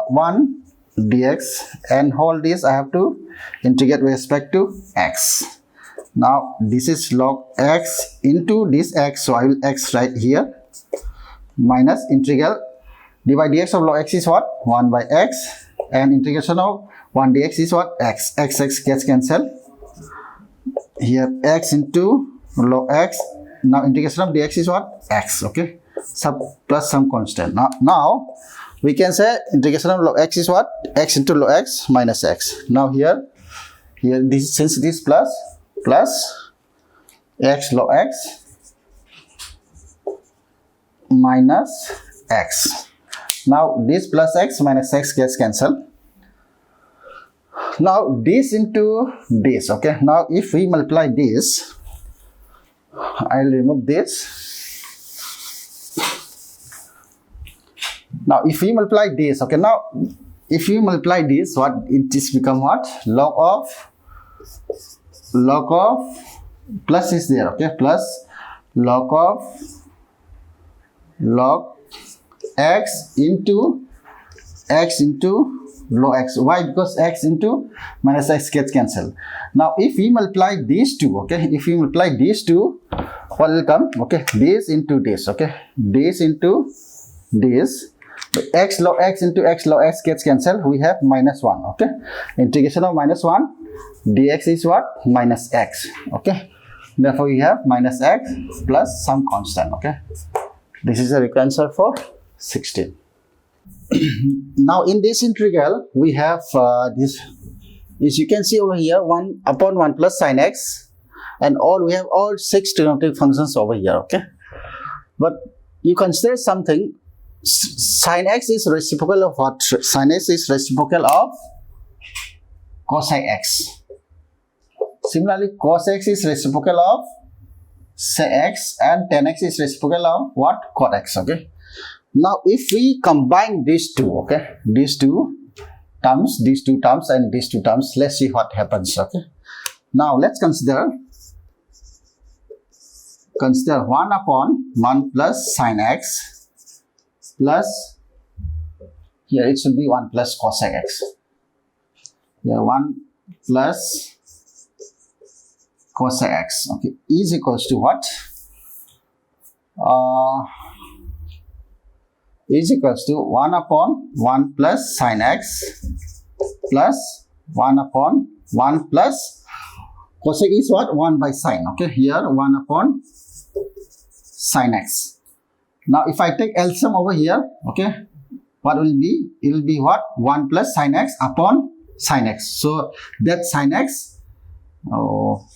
1 dx, and whole this I have to integrate with respect to x. Now this is log x into this x, so I will x right here, minus integral d by dx of log x is what? 1 by x, and integration of 1 dx is what? X. X gets cancelled. Here x into log x. Now integration of dx is what? X. Okay, plus some constant. Now we can say integration of log x is what? X into log x minus x. Now here this, since it is plus x log x minus x. Now this plus x minus x gets cancelled. Now this into this. Okay, now if we multiply this, I'll remove this. Now if we multiply this, okay, now if you multiply this, what it is become what? Log of plus is there. Okay, plus log x into log x. Why? Because x into minus x gets cancelled. Now if we multiply these two, okay, if we multiply these two, what will come? Okay, this into this. Okay, this into this. X log x into x log x gets cancelled. We have minus 1. Okay, integration of minus 1 dx is what? Minus x. Okay, therefore we have minus x plus some constant. Okay, this is the required answer for 16. Now in this integral we have this, as you can see over here, 1 upon 1 plus sin x, and we have all 6 trigonometric functions over here. Okay, but you consider something. Sin x is reciprocal of what? Sin x is reciprocal of cosine x. Similarly, cos x is reciprocal of sec x, and tan x is reciprocal of what? Cot x. Okay, now if we combine these two, okay, these two terms and these two terms, let's see what happens. Okay, now let's consider 1 upon 1 plus sin x plus, here it should be 1 plus cosec x. Here 1 plus cosec x. Okay, is equals to what? Is equals to 1 upon 1 plus sin x plus 1 upon 1 plus cosec is what? 1 by sin. Okay, here 1 upon sin x. Now if I take LCM over here, okay, what will be? It will be what? 1 plus sin x upon sin x. So that sin x, I'll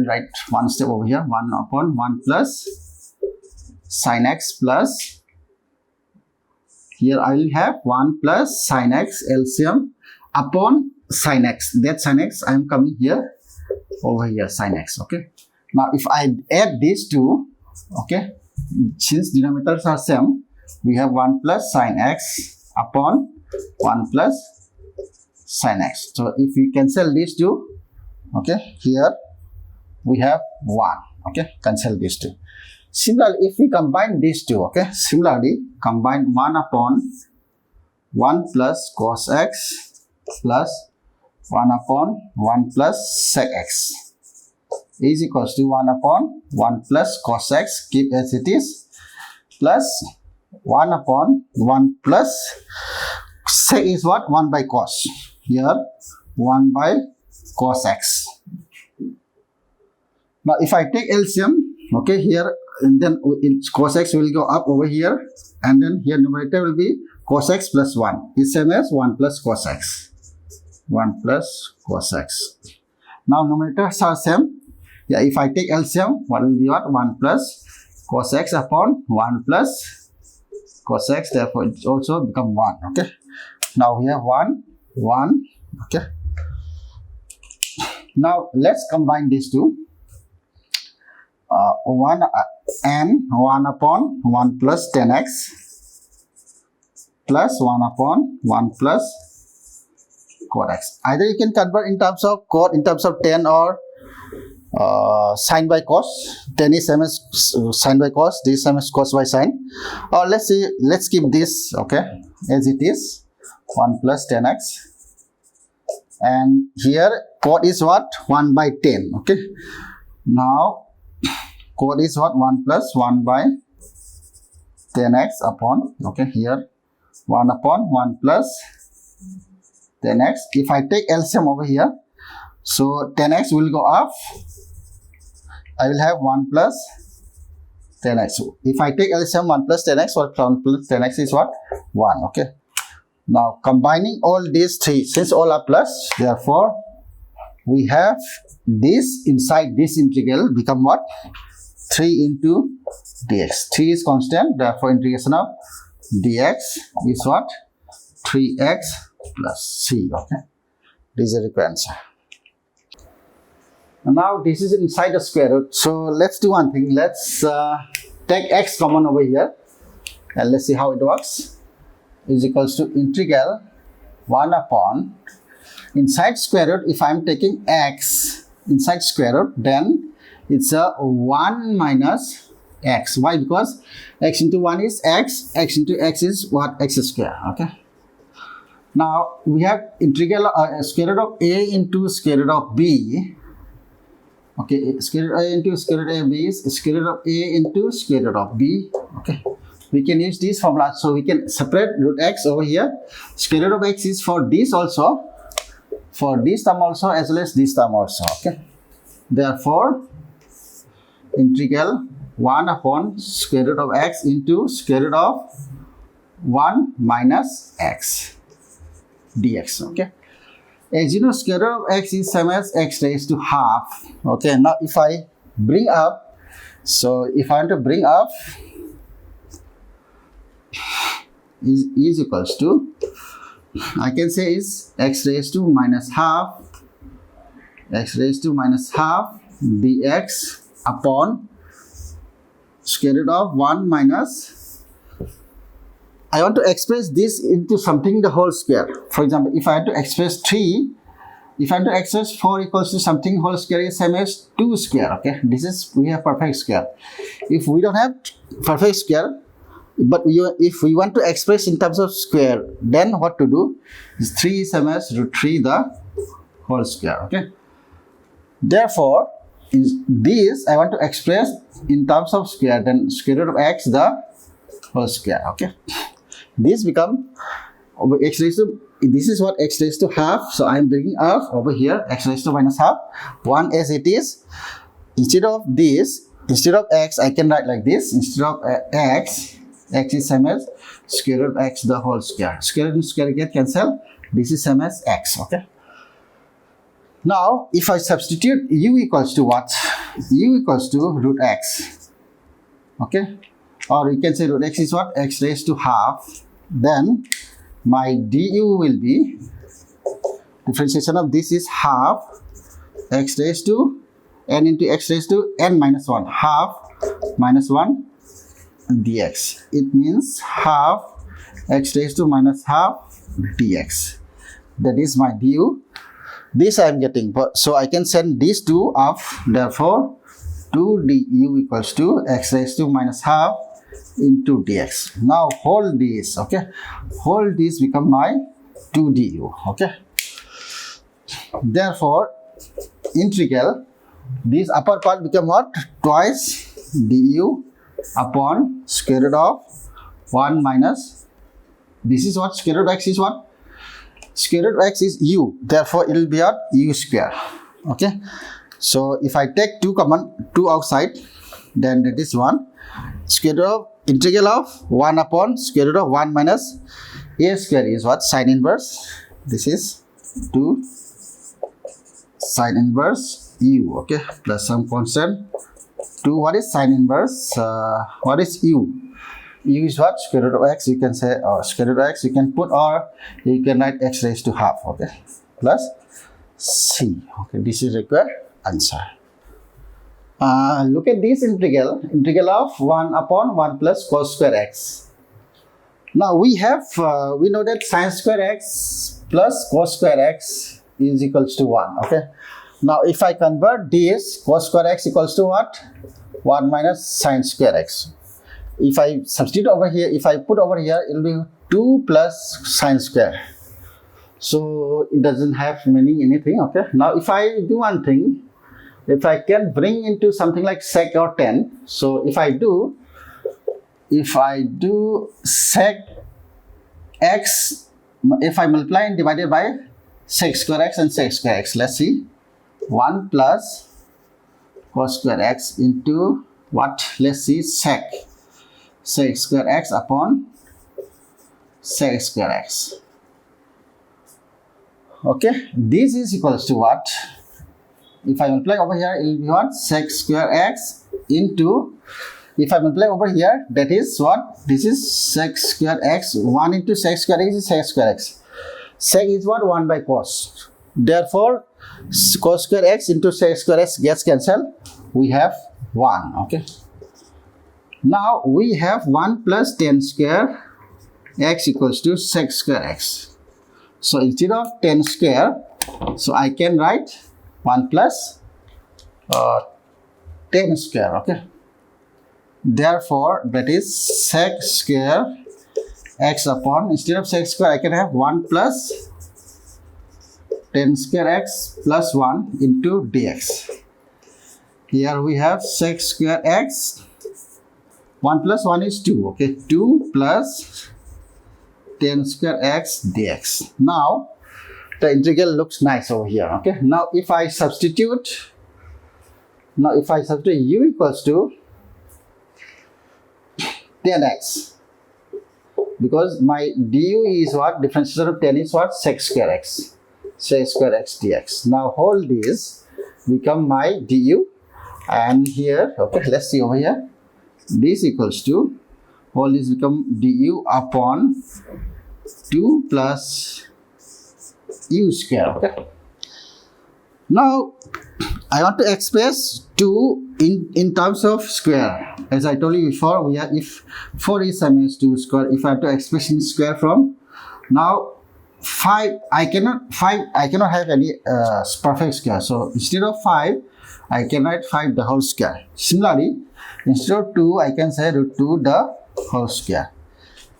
write one step over here, 1 upon 1 plus sin x plus, here I will have 1 plus sin x LCM upon sin x. That sin x I am coming here, over here, sin x. Okay. Now if I add these two, okay, since denominators are same, we have 1 plus sin x upon 1 plus sin x. So if we cancel these two, okay, here we have 1. Okay, cancel these two. Similarly, if we combine these two, okay, similarly combine 1 upon 1 plus cos x plus 1 upon 1 plus sec x is equals to 1 upon 1 plus cos x, keep as it is, plus 1 upon 1 plus sec is what? 1 by cos. Here 1 by cos x. Now if I take LCM, okay, here and then cos x will go up over here, and then here numerator will be cos x plus 1 is same as 1 plus cos x. 1 plus cos x. Now numerators are same. Yeah, if I take LCM, what will be what? 1 plus cos x upon 1 plus cos x, therefore it also become 1. Okay. Now we have 1, 1. Okay. Now let's combine these two. 1 and 1 upon 1 plus 10x plus 1 upon 1 plus cot x. Either you can convert in terms of cot, in terms of 10, or sine by cos. 10 is same as sine by cos, this is same as cos by sine. Or let's see, let's keep this, okay, as it is, 1 plus 10x. And here cot is what? 1 by 10. Okay. Now cot is what? 1 plus 1 by 10x upon, okay, here 1 upon 1 plus 10x. If I take LCM over here, so 10x will go up. I will have 1 plus 10x. If I take LCM 1 plus 10x, what 1 plus 10x is what? 1. Okay. Now combining all these three, since all are plus, therefore we have this inside this integral become what? 3 into dx. 3 is constant, therefore integration of dx is what? 3x plus c. Okay, this is a required answer. Now this is inside the square root, so let's do one thing. Let's take x common over here and let's see how it works. Is equals to integral 1 upon inside square root. If I am taking x inside square root, then it's a 1 minus x. Why? Because x into 1 is x, x into x is what? X square. Okay. Now we have integral square root of a into square root of b. Okay, square root a into square root of b is square root of a into square root of b. Okay, we can use this formula, so we can separate root x over here. Square root of x is for this also, for this term also, as well as this term also. Okay, therefore integral 1 upon square root of x into square root of 1 minus x dx. Okay, as you know, square root of x is same as x raised to half. Okay, now if I bring up, so if I want to bring up is equals to, I can say is x raised to minus half, x raised to minus half dx upon square root of 1 minus, I want to express this into something the whole square. For example, if I had to express 3, if I had to express 4 equals to something whole square is same as 2 square. Okay, this is, we have perfect square. If we don't have perfect square, but if we want to express in terms of square, then what to do is 3 is same as root 3 the whole square. Okay, therefore in this I want to express in terms of square, then square root of x the whole square. Okay, this become over x raised to, this is what? X raised to half. So I am bringing up over here x raised to minus half, 1 as it is. Instead of this, instead of x, I can write like this. Instead of x is same as square root of x the whole square. Square root and square get cancel. This is same as x. Okay. Now if I substitute u equals to what? U equals to root x. Okay. Or you can say root x is what? X raised to half then my du will be, differentiation of this is half x raised to n into x raised to n minus 1, half minus 1 dx. It means half x raised to minus half dx. That is my du. This I am getting, but so I can send these two off. Therefore 2 du equals to x raised to minus half into dx. Now hold this, okay, hold this become my 2 du, okay. Therefore integral, this upper part become what? Twice du upon square root of 1 minus, this is what, square root of x is what? Square root of x is u, therefore it will be at u square, okay. So if I take 2 common, 2 outside, then that is 1. Square root of integral of 1 upon square root of 1 minus a square is what? Sine inverse. This is 2 sine inverse u, okay, plus some constant 2. What is sine inverse? What is u? U is what? Square root of x, you can say, or square root of x you can put, or you can write x raised to half, okay, plus c, okay. This is required answer. Look at this integral of 1 upon 1 plus cos square x. Now we have, we know that sine square x plus cos square x is equals to 1, okay. Now if I convert this, cos square x equals to what? 1 minus sine square x. If I substitute over here, if I put over here, it will be 2 plus sine square. So it doesn't have meaning anything, okay. Now if I do one thing, if I can bring into something like sec or tan, so if I do sec x, if I multiply and divided by sec square x and sec square x, let's see, 1 plus cos square x into what? Let's see, sec square x upon sec square x. Okay, this is equals to what? If I multiply over here, it will be what? Sec square x into, if I multiply over here, that is what? This is sec square x. 1 into sec square x is sec square x. Sec is what? 1 by cos. Therefore, cos square x into sec square x gets cancelled. We have 1, okay. Now we have 1 plus tan square x equals to sec square x. So instead of tan square, so I can write 1 plus tan square, okay. Therefore that is sec square x upon, instead of sec square I can have 1 plus tan square x plus 1 into dx. Here we have sec square x, 1 plus 1 is 2, okay, 2 plus tan square x dx. Now the integral looks nice over here, okay. Now if I substitute u equals to tan x, because my du is what? Differentiation of tan is what? Sec square x dx. Now hold this become my du, and here, okay, let's see over here, this equals to, all this become du upon 2 plus u square, okay. Now I want to express 2 in terms of square. As I told you before, we are, if 4 is same as 2 square, if I have to express in square from, now 5 I cannot have any perfect square, so instead of 5 I can write 5 the whole square. Similarly, instead of 2 I can say root 2 the whole square.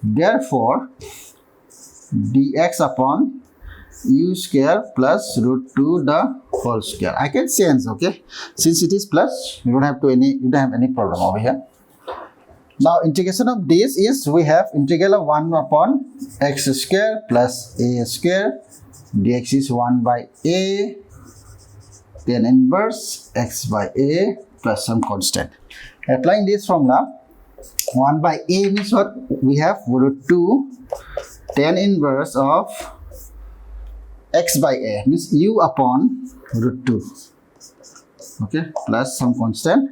Therefore dx upon u square plus root 2 the whole square. I can change, okay, since it is plus, you don't have any problem over here. Now integration of this is, we have integral of 1 upon x square plus a square, dx is 1 by a tan inverse x by a plus some constant. Applying this formula, 1 by a means what? We have root 2 tan inverse of x by a, means u upon root 2, okay, plus some constant.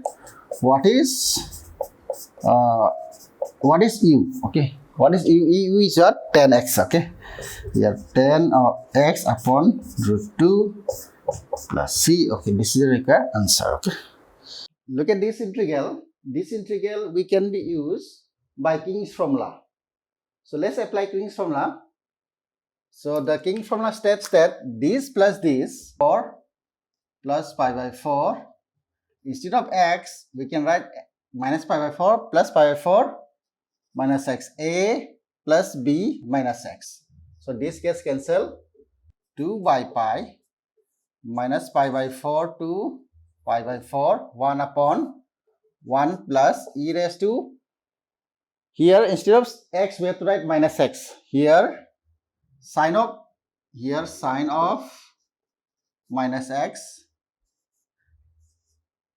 What is u? Okay, What is u is what? 10x, okay? Here 10 of x upon root 2 plus c. Okay, this is the required answer. Okay. Look at this integral. This integral we can be used by King's formula. So let's apply King's formula. So the King's formula states that this plus this 4 plus pi by 4. Instead of x, we can write minus pi by 4 plus pi by 4 minus x. A plus b minus x. So this gets cancelled. 2 by pi minus pi by 4 to pi by 4, 1 upon 1 plus e raised to, here instead of x we have to write minus x. Here sine of minus x,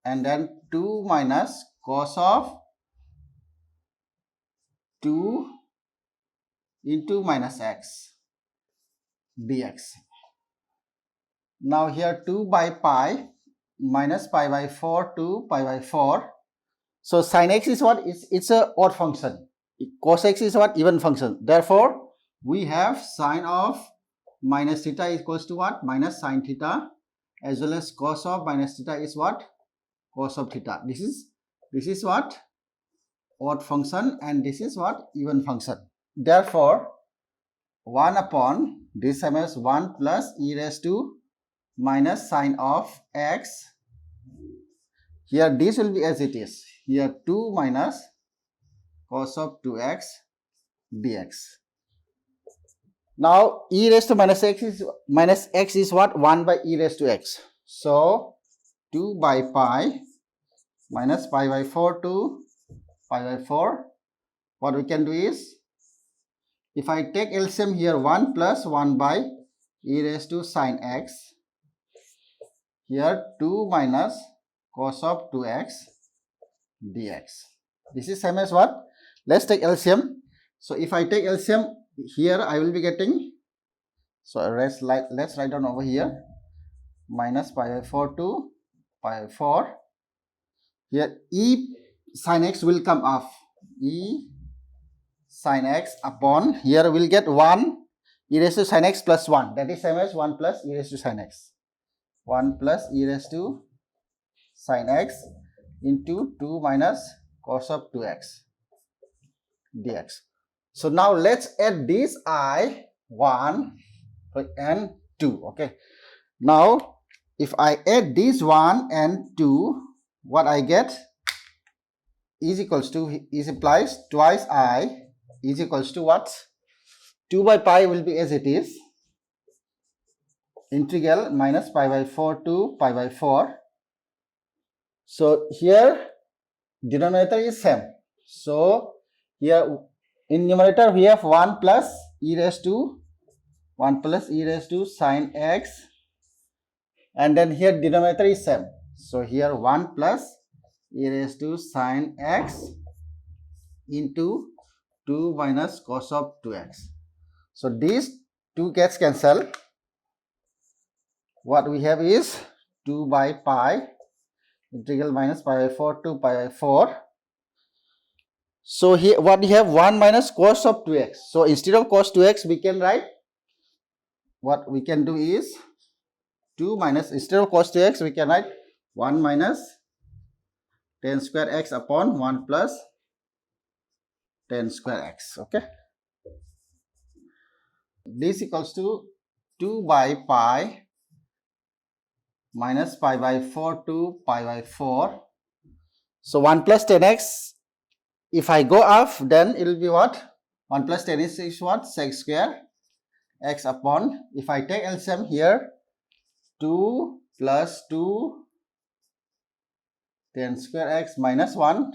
and then 2 minus cos of 2 into minus x dx. Now here 2 by pi minus pi by 4 to pi by 4. So sin x is what? It's a odd function. Cos x is what? Even function. Therefore, we have sine of minus theta is equals to what? Minus sine theta, as well as cos of minus theta is what? Cos of theta. This is what? Odd function, and this is what? Even function. Therefore, 1 upon this same as 1 plus e raised to minus sine of x. Here this will be as it is. Here 2 minus cos of 2x dx. Now e raised to minus x is what? 1 by e raised to x. So 2 by pi minus pi by 4 to pi by 4. What we can do is, if I take LCM here, 1 plus 1 by e raised to sine x. Here 2 minus cos of 2x dx. This is same as what? Let's take LCM. So if I take LCM here, I will be getting, so let's write down over here, minus pi by 4 to pi by 4. Here e sin x will come off. E sin x upon, here we'll get 1 e raised to sin x plus 1. That is same as 1 plus e raised to sin x. 1 plus e raised to sin x into 2 minus cos of 2x dx. So now let's add this I 1 and 2. Okay. Now if I add this 1 and 2, what I get is equals to, is implies twice I is equals to what? 2 by pi will be as it is. Integral minus pi by 4 to pi by 4. So here denominator is same. So here in numerator we have 1 plus e raised to sine x, and then here denominator is same. So here 1 plus e raised to sine x into 2 minus cos of 2x. So these 2 gets cancelled. What we have is 2 by pi integral minus pi by 4 to pi by 4. So here what we have, 1 minus cos of 2x. So instead of cos 2x, we can write, what we can do is 2 minus, instead of cos 2x, we can write 1 minus tan square x upon 1 plus tan square x. Okay. This equals to 2 by pi minus pi by 4 to pi by 4. So 1 plus 10x, if I go off, then it will be what? 1 plus 10 is what? Sec square x upon, if I take LCM here, 2 plus 2 tan square x minus 1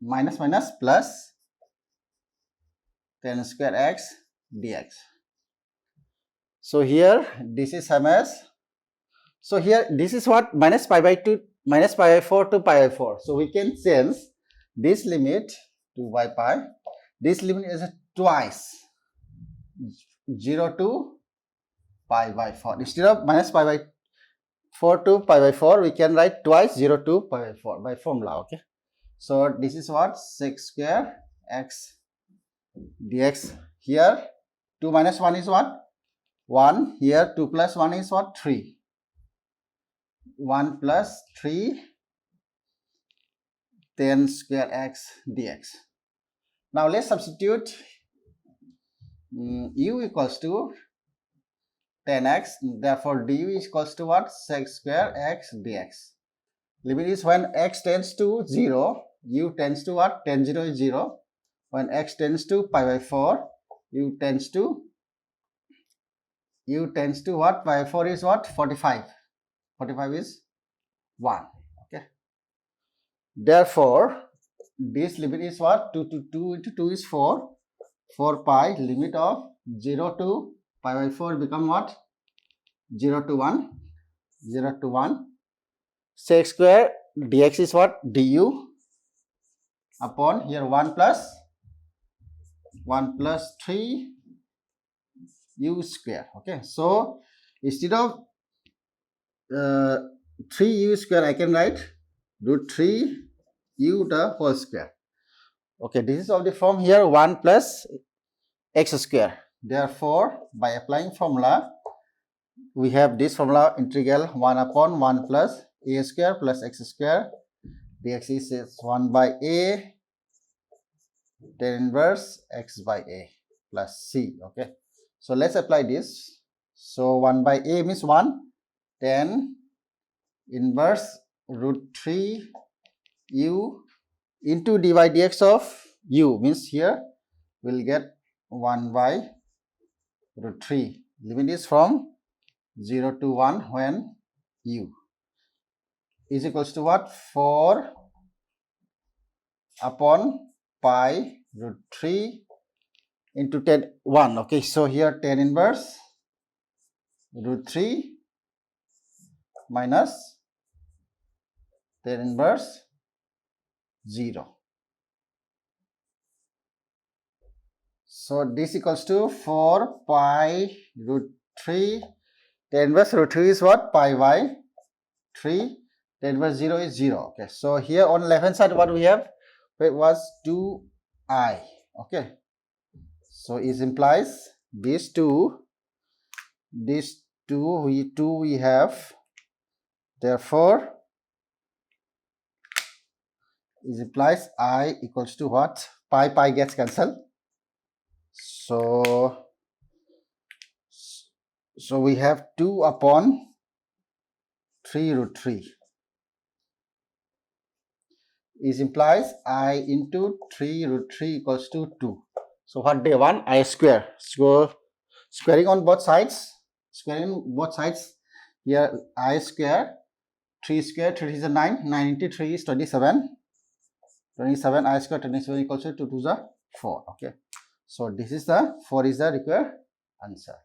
minus plus tan square x dx. So here this is same as, so here this is what? Minus pi by 4 to pi by 4. So we can change this limit 2 by pi. This limit is twice 0 to pi by 4. Instead of minus pi by 4 to pi by 4, we can write twice 0 to pi by 4 by formula. Okay. So this is what? Sec square x dx. Here 2 minus 1 is what? 1. Here 2 plus 1 is what? 3. 1 plus 3 10 square x dx. Now let's substitute u equals to 10x. Therefore du is equals to what? Sec square x dx. Limit is when x tends to 0, u tends to what? 10 0 is 0. When x tends to pi by 4, u tends to what? Pi by 4 is what? 45. 45 is 1. Okay. Therefore, this limit is what? 2 into 2 is 4. 4 pi, limit of 0 to pi by 4 become what? 0 to 1. 0 to 1. Sec square dx is what? Du upon here 1 plus 3 u square. Okay, so instead of 3 u square, I can write root 3 u the whole square. Okay, this is of the form here 1 plus x square. Therefore, by applying formula, we have this formula integral 1 upon 1 plus a square plus x square dx is 1 by a tan inverse x by a plus c. Okay, so let's apply this. So 1 by a means 1, tan inverse root 3 u into dy dx of u means here we'll get 1 by root 3. Limit is from 0 to 1 when u is equals to what? 4 upon pi root 3 into 1. Okay, so here tan inverse root 3 minus tan inverse 0. So this equals to 4 pi root 3. Tan inverse root 3 is what? Pi by 3. Tan inverse 0 is 0. Okay, so here on left hand side what we have? It was 2i. Okay, so it implies these two we have. Therefore, it implies I equals to what? Pi gets cancelled. So we have 2 upon 3 root 3. It implies I into 3 root 3 equals to 2. So what they want? I square. So squaring on both sides. Here I square. 3 square. 3 is a 9. 9 into 3 is 27. 27 I square 27 equals to 2 to the 4. Okay. So this is the 4 is the required answer.